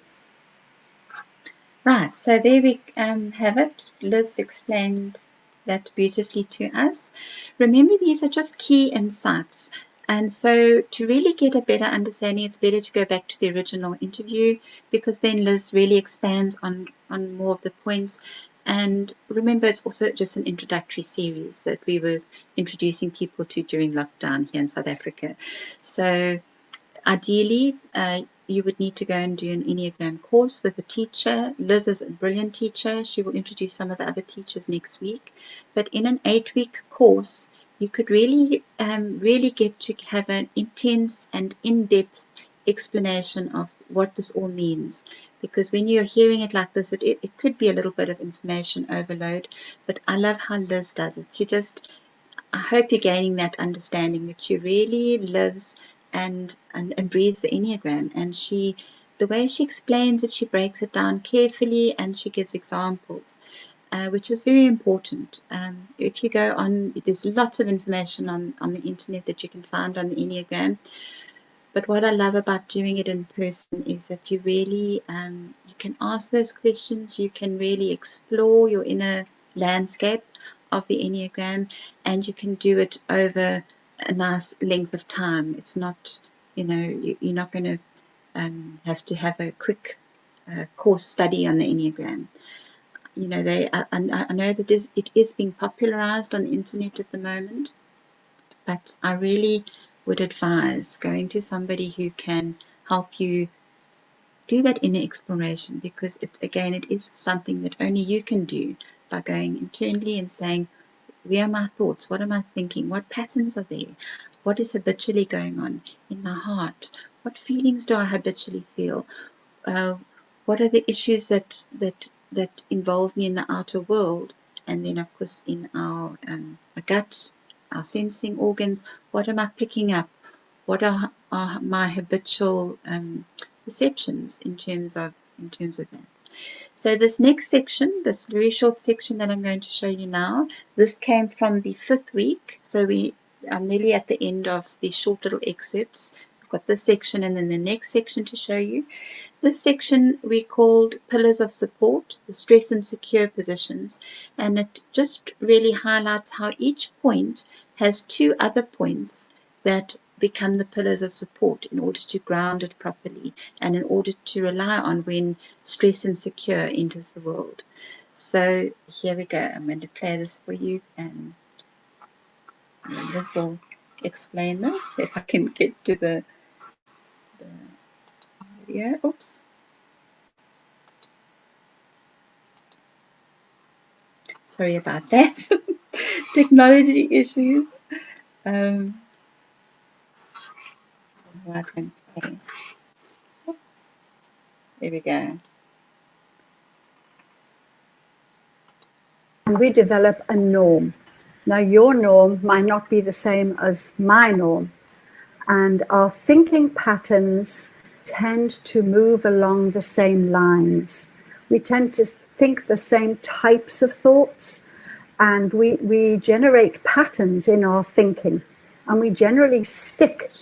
Right, so there we have it. Liz explained that beautifully to us. Remember, these are just key insights. And so to really get a better understanding, it's better to go back to the original interview, because then Liz really expands on more of the points. And remember, it's also just an introductory series that we were introducing people to during lockdown here in South Africa. So ideally, you would need to go and do an Enneagram course with a teacher. Liz is a brilliant teacher. She will introduce some of the other teachers next week. But in an 8-week course, you could really get to have an intense and in-depth explanation of what this all means. Because when you're hearing it like this, it could be a little bit of information overload. But I love how Liz does it. I hope you're gaining that understanding that she really lives and breathes the Enneagram, and the way she explains it, she breaks it down carefully and she gives examples, which is very important. If you go on, there's lots of information on the internet that you can find on the Enneagram, but what I love about doing it in person is that you really you can ask those questions, you can really explore your inner landscape of the Enneagram, and you can do it over a nice length of time. It's not, you're not going to have to have a quick course study on the Enneagram. I know that it is being popularized on the internet at the moment, but I really would advise going to somebody who can help you do that inner exploration, because it is something that only you can do by going internally and saying, Where are my thoughts? What am I thinking? What patterns are there? What is habitually going on in my heart? What feelings do I habitually feel? What are the issues that involve me in the outer world? And then, of course, in our gut, our sensing organs, what am I picking up? What are my habitual perceptions in terms of that? So this next section, this very short section that I'm going to show you now, this came from the 5th week. So I'm nearly at the end of these short little excerpts. I've got this section and then the next section to show you. This section we called Pillars of Support, the stress and secure positions, and it just really highlights how each point has 2 other points that become the pillars of support in order to ground it properly and in order to rely on when stress and secure enters the world. So here we go. I'm going to play this for you, and this will explain this. If I can get to the video. Oops. Sorry about that. Technology issues. There we go. And we develop a norm. Now, your norm might not be the same as my norm. And our thinking patterns tend to move along the same lines. We tend to think the same types of thoughts, and we generate patterns in our thinking. And we generally stick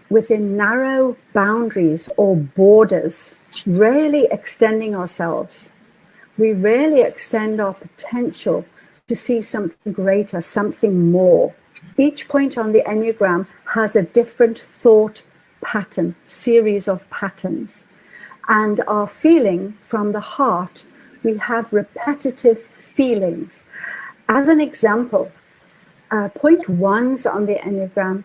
within narrow boundaries or borders, rarely extending ourselves. We rarely extend our potential to see something greater, something more. Each point on the Enneagram has a different thought pattern, series of patterns. And our feeling from the heart, we have repetitive feelings. As an example, point 1s on the Enneagram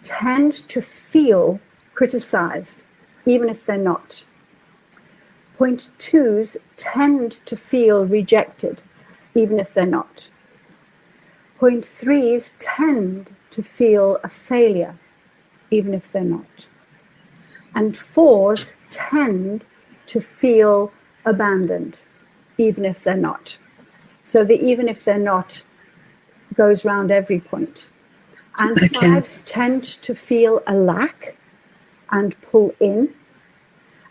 tend to feel criticized, even if they're not. Point 2s tend to feel rejected, even if they're not. Point 3s tend to feel a failure, even if they're not. And 4s tend to feel abandoned, even if they're not. So the even if they're not goes round every point. And 5s tend to feel a lack and pull in.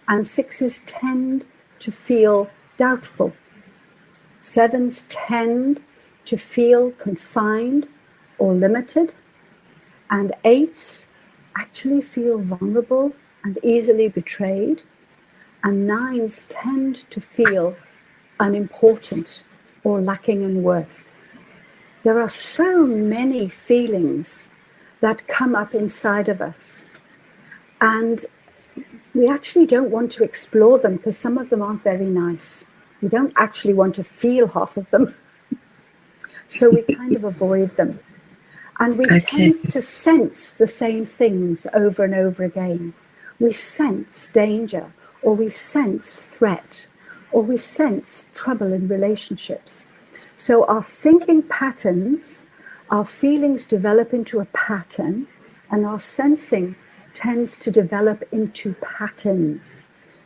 And 6s tend to feel doubtful. 7s tend to feel confined or limited. And 8s actually feel vulnerable and easily betrayed. And 9s tend to feel unimportant or lacking in worth. There are so many feelings that come up inside of us. And we actually don't want to explore them because some of them aren't very nice. We don't actually want to feel half of them. So we kind of avoid them. And we tend to sense the same things over and over again. We sense danger, or we sense threat, or we sense trouble in relationships. So our thinking patterns, our feelings develop into a pattern, and our sensing tends to develop into patterns.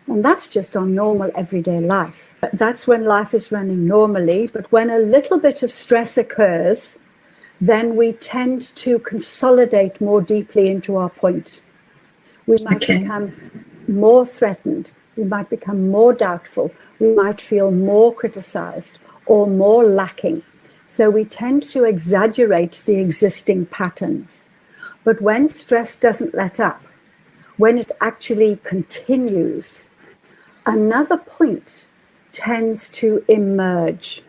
And that's just our normal everyday life. That's when life is running normally, but when a little bit of stress occurs, then we tend to consolidate more deeply into our point. We might become more threatened, we might become more doubtful, we might feel more criticized or more lacking. So we tend to exaggerate the existing patterns. But when stress doesn't let up, when it actually continues, another point tends to emerge,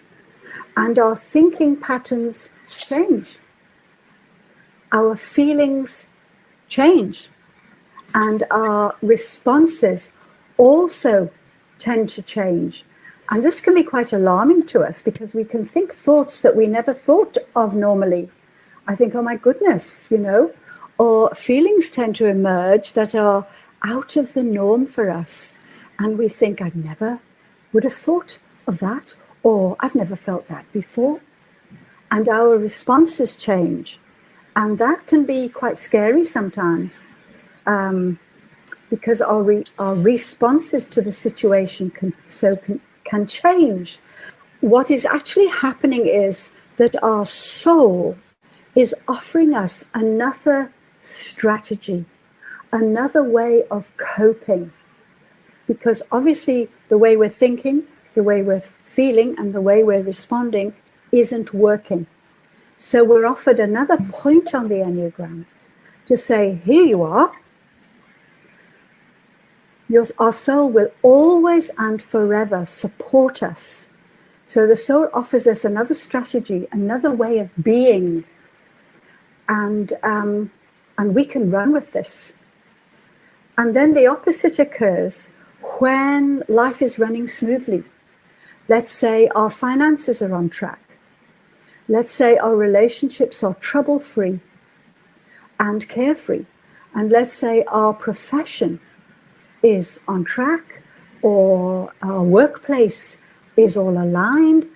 and our thinking patterns change. Our feelings change, and our responses also tend to change. And this can be quite alarming to us because we can think thoughts that we never thought of normally. I think, oh my goodness, or feelings tend to emerge that are out of the norm for us. And we think, I never would have thought of that, or I've never felt that before. and our responses change. And that can be quite scary sometimes, because our responses to the situation can change. What is actually happening is that our soul is offering us another strategy, another way of coping. Because obviously the way we're thinking, the way we're feeling, and the way we're responding isn't working. So we're offered another point on the Enneagram to say, here you are. Our soul will always and forever support us. So the soul offers us another strategy, another way of being. And we can run with this. And then the opposite occurs when life is running smoothly. Let's say our finances are on track. Let's say our relationships are trouble-free and carefree. And let's say our profession is on track, or our workplace is all aligned.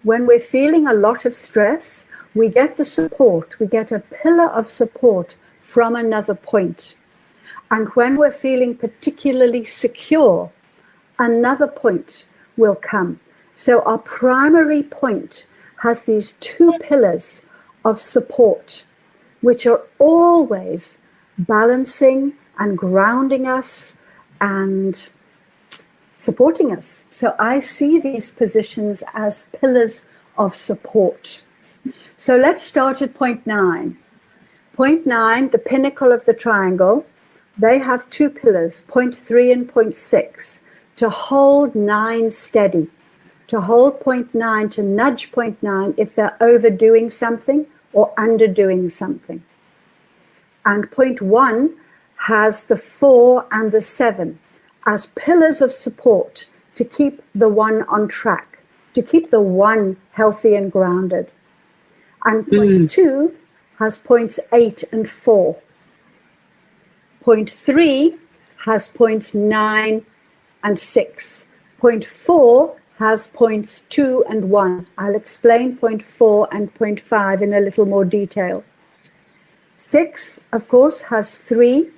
When we're feeling a lot of stress, we get the support, we get a pillar of support from another point. And when we're feeling particularly secure, another point will come. So our primary point has these two pillars of support, which are always balancing and grounding us and supporting us. So I see these positions as pillars of support. So let's start at point 9. Point 9, the pinnacle of the triangle, they have two pillars, point 3 and point 6, to hold 9 steady, to hold point 9, to nudge point 9 if they're overdoing something or underdoing something. And point 1 has the 4 and the 7 as pillars of support to keep the 1 on track, to keep the 1 healthy and grounded. And point 2 has points 8 and 4. Point 3 has points 9 and 6. Point 4 has points 2 and 1. I'll explain point 4 and point 5 in a little more detail. 6, of course, has 3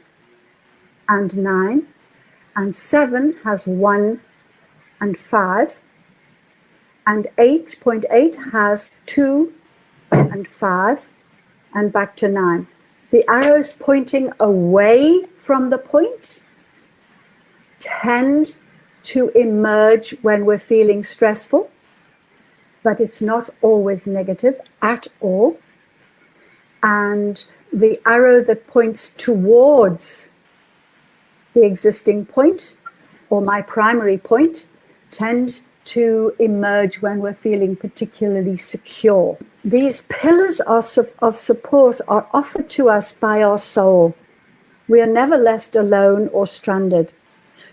and 9, and 7 has 1 and 5, and 8.8 has 2 and 5, and back to 9. The arrows pointing away from the point tend to emerge when we're feeling stressful, but it's not always negative at all. And the arrow that points towards the existing point, or my primary point, tend to emerge when we're feeling particularly secure. These pillars of support are offered to us by our soul. We are never left alone or stranded.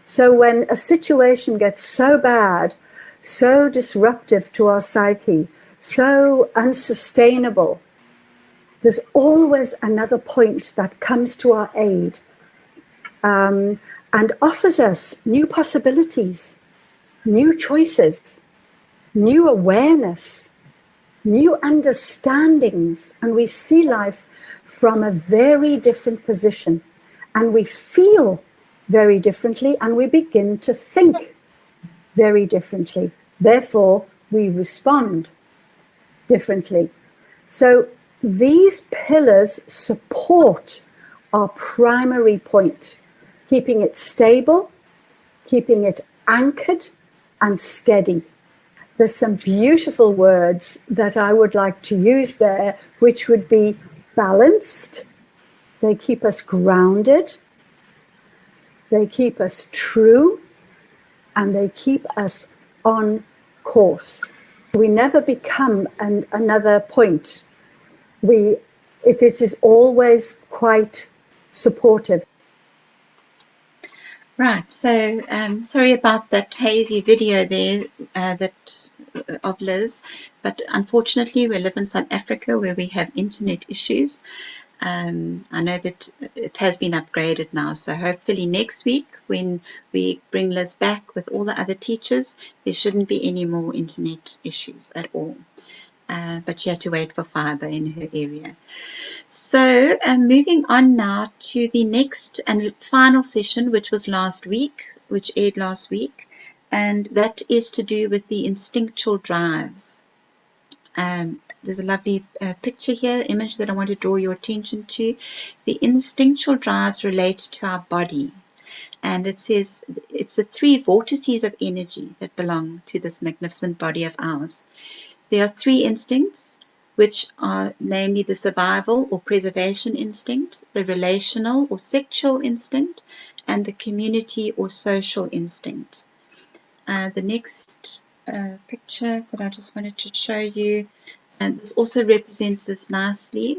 So when a situation gets so bad, so disruptive to our psyche, so unsustainable, there's always another point that comes to our aid and offers us new possibilities, new choices, new awareness, new understandings, and we see life from a very different position, and we feel very differently, and we begin to think very differently. Therefore, we respond differently. So these pillars support our primary point, keeping it stable, keeping it anchored and steady. There's some beautiful words that I would like to use there, which would be balanced. They keep us grounded. They keep us true, and they keep us on course. We never become another point. It is always quite supportive. Right, so sorry about that hazy video there of Liz, but unfortunately we live in South Africa where we have internet issues. I know that it has been upgraded now, so hopefully next week when we bring Liz back with all the other teachers, there shouldn't be any more internet issues at all. but she had to wait for fibre in her area. So moving on now to the next and final session, which was which aired last week, and that is to do with the instinctual drives. There's a lovely picture here, image that I want to draw your attention to. The instinctual drives relate to our body. And it says it's the 3 vortices of energy that belong to this magnificent body of ours. There are 3 instincts, which are namely the survival or preservation instinct, the relational or sexual instinct, and the community or social instinct. The next picture that I just wanted to show you, and this also represents this nicely.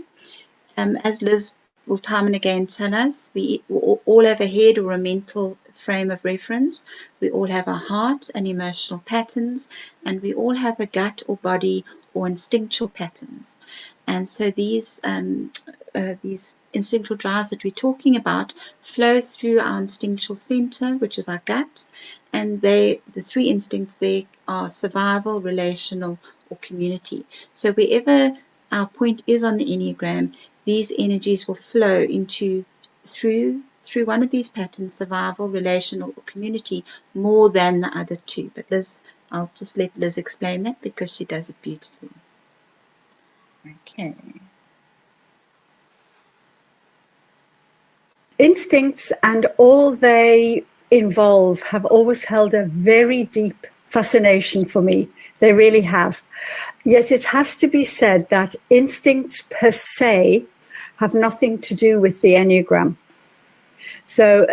As Liz will time and again tell us, we all have a head or a mental frame of reference. We all have a heart and emotional patterns, and we all have a gut or body or instinctual patterns. And so these instinctual drives that we're talking about flow through our instinctual center, which is our gut, and the 3 instincts there are survival, relational, or community. So wherever our point is on the Enneagram, these energies will flow through one of these patterns, survival, relational, or community, more than the other 2. But Liz, I'll just let Liz explain that because she does it beautifully. Okay. Instincts and all they involve have always held a very deep fascination for me. They really have. Yet it has to be said that instincts per se have nothing to do with the Enneagram. So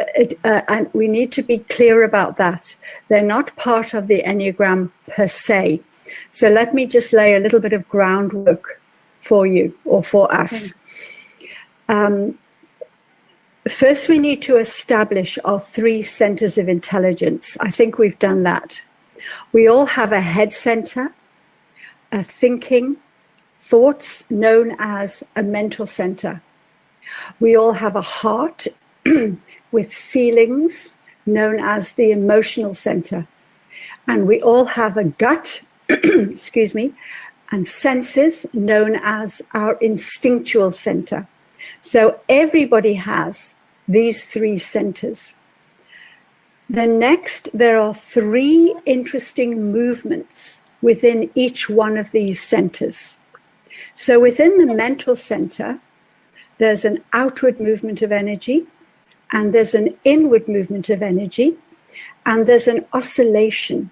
and we need to be clear about that. They're not part of the Enneagram per se. So let me just lay a little bit of groundwork for you or for us. First, we need to establish our 3 centers of intelligence. I think we've done that. We all have a head center, a thinking, thoughts known as a mental center. We all have a heart with feelings known as the emotional center. And we all have a gut, excuse me, and senses known as our instinctual center. So everybody has these 3 centers. Then next, there are 3 interesting movements within each one of these centers. So within the mental center, there's an outward movement of energy, and there's an inward movement of energy, and there's an oscillation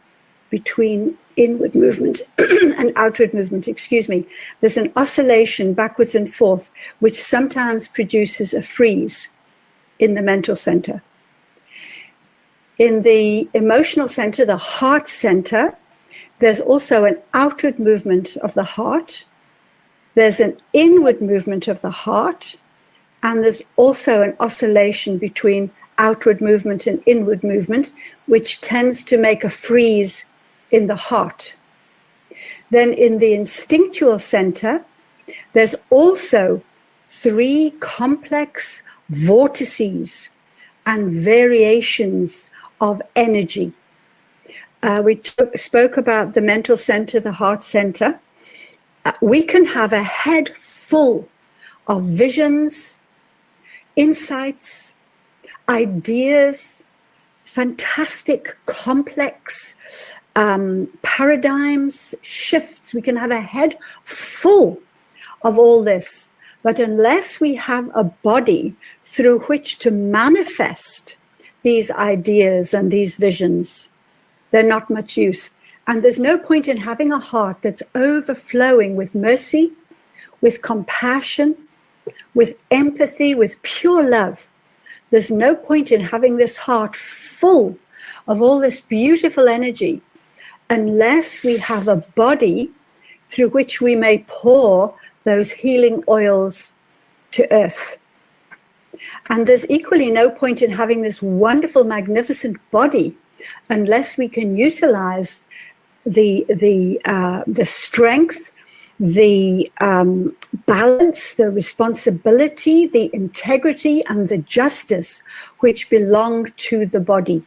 between inward movement and outward movement, excuse me. There's an oscillation backwards and forth, which sometimes produces a freeze in the mental center. In the emotional center, the heart center, there's also an outward movement of the heart. There's an inward movement of the heart. And there's also an oscillation between outward movement and inward movement, which tends to make a freeze in the heart. Then in the instinctual center, there's also 3 complex vortices and variations of energy. We spoke about the mental center, the heart center. We can have a head full of visions, insights, ideas, fantastic, complex paradigms, shifts. We can have a head full of all this. But unless we have a body through which to manifest these ideas and these visions, they're not much use. And there's no point in having a heart that's overflowing with mercy, with compassion, with empathy, with pure love. There's no point in having this heart full of all this beautiful energy unless we have a body through which we may pour those healing oils to earth. And there's equally no point in having this wonderful, magnificent body unless we can utilize the strength, the balance, the responsibility, the integrity, and the justice which belong to the body.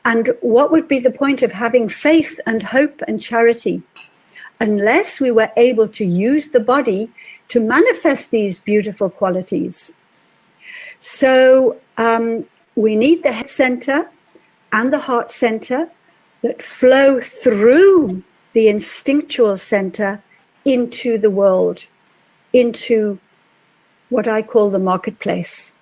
And what would be the point of having faith and hope and charity unless we were able to use the body to manifest these beautiful qualities. So we need the head center and the heart center that flow through the instinctual center into the world, into what I call the marketplace.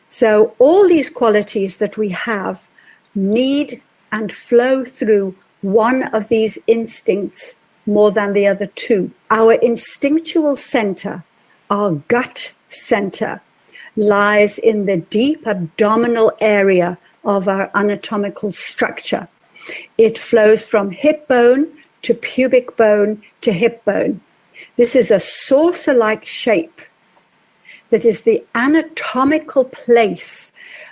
So all these qualities that we have need and flow through one of these instincts more than the other two. Our instinctual center, our gut center, lies in the deep abdominal area of our anatomical structure. It flows from hip bone to pubic bone to hip bone. This is a saucer-like shape that is the anatomical place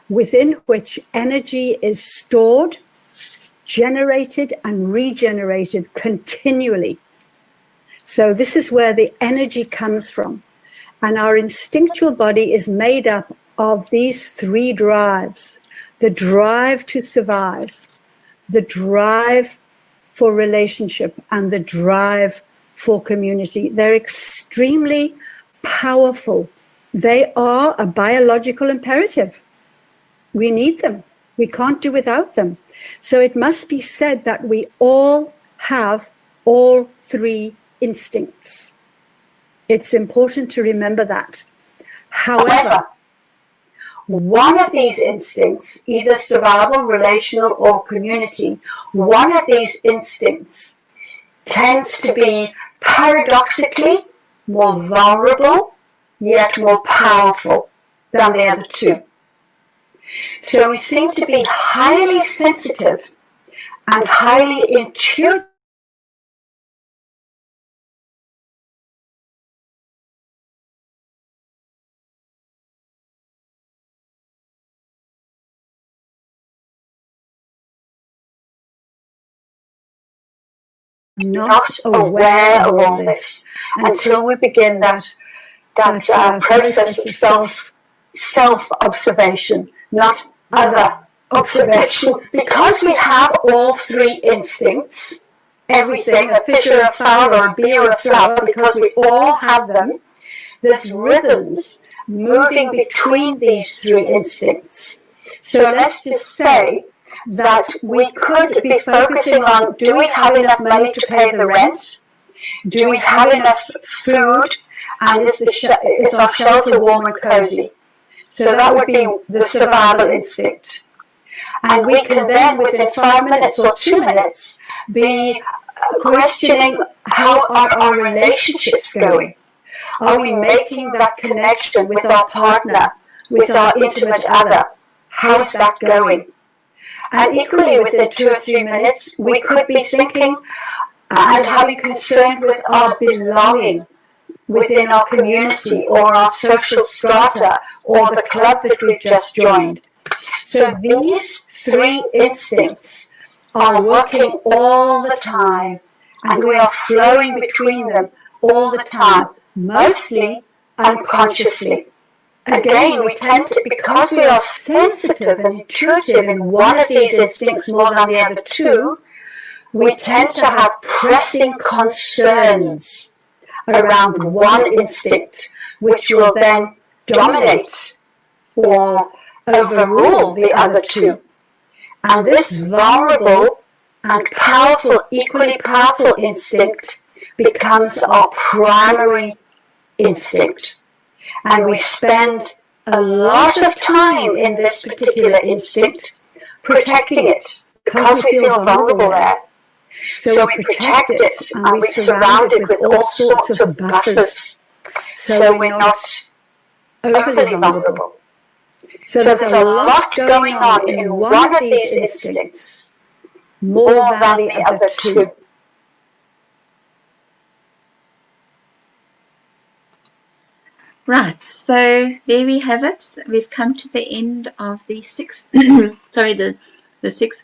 within which energy is stored, generated, and regenerated continually. So this is where the energy comes from. And our instinctual body is made up of these three drives: the drive to survive, the drive for relationship, and the drive for community. They're extremely powerful. They are a biological imperative. We need them. We can't do without them. So it must be said that we all have all three instincts. It's important to remember that. However, one of these instincts, either survival, relational, or community, one of these instincts tends to be paradoxically more vulnerable, yet more powerful than the other two. So we seem to be highly sensitive and highly intuitive. Not aware of all this until we begin that process of self-observation, not other observation. Because we have all three instincts, everything, a fish or a fowl or a bee or a flower, because we all have them, there's rhythms moving between these three instincts. So let's just say that we could be focusing on, do we have enough money to pay the rent? Do we have enough food? And is our shelter warm and cozy? So that would be the survival instinct. And we can then, within 5 minutes or 2 minutes, be questioning, how are our relationships going? Are we making that connection with our partner, with our intimate other? How's that going? And equally, within 2 or 3 minutes, we could be thinking and having concern with our belonging within our community or our social strata or the club that we've just joined. So these three instincts are working all the time, and we are flowing between them all the time, mostly unconsciously. Again, we tend to, because we are sensitive and intuitive in one of these instincts more than the other two, we tend to have pressing concerns around one instinct, which will then dominate or overrule the other two. And this vulnerable and powerful, equally powerful instinct becomes our primary instinct. And we spend a lot of time in this particular instinct protecting it because we feel vulnerable there. So we protect it and we surround it with all sorts of buffers so we're not overly vulnerable. So there's a lot going on in one of these instincts more than the other two. Right, so there we have it. We've come to the end of the 6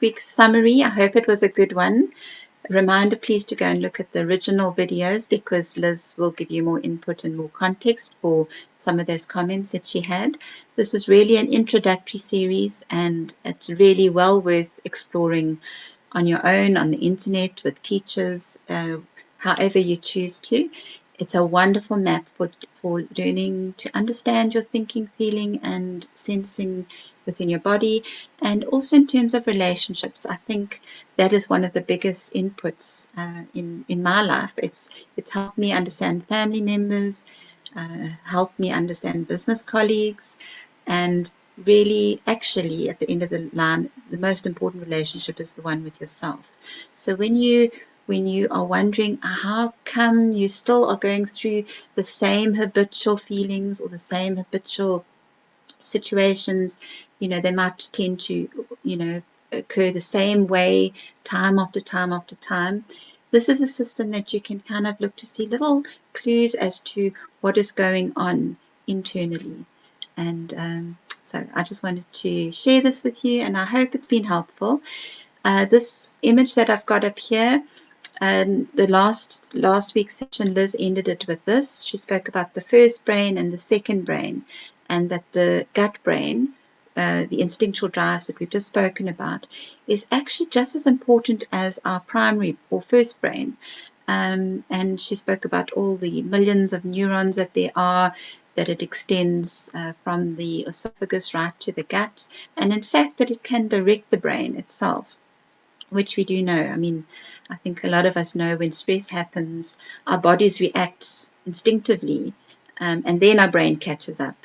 week summary. I hope it was a good one. Reminder, please, to go and look at the original videos, because Liz will give you more input and more context for some of those comments that she had. This was really an introductory series, and it's really well worth exploring on your own, on the internet, with teachers. however you choose to. It's a wonderful map for learning to understand your thinking, feeling, and sensing within your body, and also in terms of relationships. I think that is one of the biggest inputs in my life. It's helped me understand family members, helped me understand business colleagues, and really, actually, at the end of the line, the most important relationship is the one with yourself. So when you are wondering how come you still are going through the same habitual feelings or the same habitual situations, they might tend to, occur the same way time after time after time. This is a system that you can kind of look to see little clues as to what is going on internally. And so I just wanted to share this with you, and I hope it's been helpful. This image that I've got up here, the last week's session, Liz ended it with this. She spoke about the first brain and the second brain, and that the gut brain, the instinctual drives that we've just spoken about, is actually just as important as our primary or first brain. And she spoke about all the millions of neurons that there are, that it extends from the esophagus right to the gut, and in fact that it can direct the brain itself, which we do know. I mean, I think a lot of us know when stress happens, our bodies react instinctively, and then our brain catches up.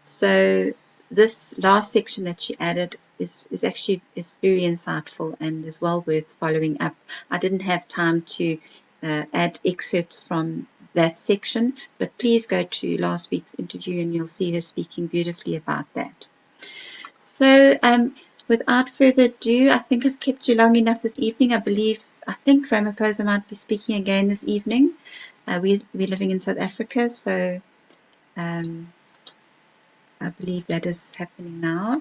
So this last section that she added is very insightful and is well worth following up. I didn't have time to add excerpts from that section, but please go to last week's interview and you'll see her speaking beautifully about that. So without further ado, I think I've kept you long enough this evening. I think Ramaphosa might be speaking again this evening. We're living in South Africa, so I believe that is happening now.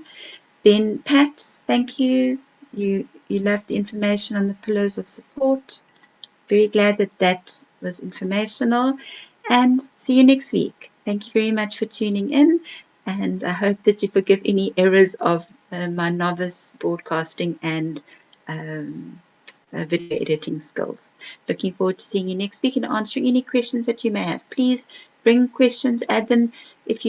Then Pat, thank you. You loved the information on the pillars of support. Very glad that was informational. And see you next week. Thank you very much for tuning in. And I hope that you forgive any errors of my novice broadcasting and video editing skills. Looking forward to seeing you next week and answering any questions that you may have. Please bring questions, add them. If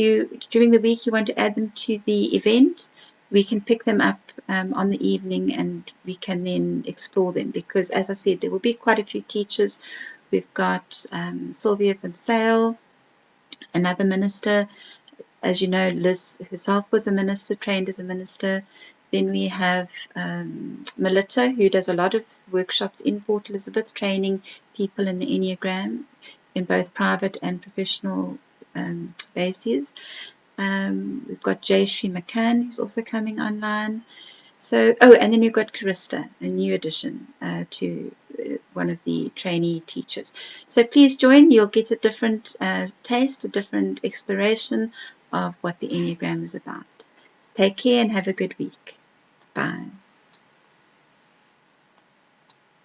during the week you want to add them to the event, we can pick them up on the evening and we can then explore them, because as I said, there will be quite a few teachers. We've got Sylvia Van Sale, another minister. As you know, Liz herself was a minister, trained as a minister. Then we have Melita, who does a lot of workshops in Port Elizabeth, training people in the Enneagram in both private and professional bases. We've got Jayshree McCann, who's also coming online. So, and then we've got Karista, a new addition to one of the trainee teachers. So please join. You'll get a different taste, a different exploration of what the Enneagram is about. Take care and have a good week. Bye.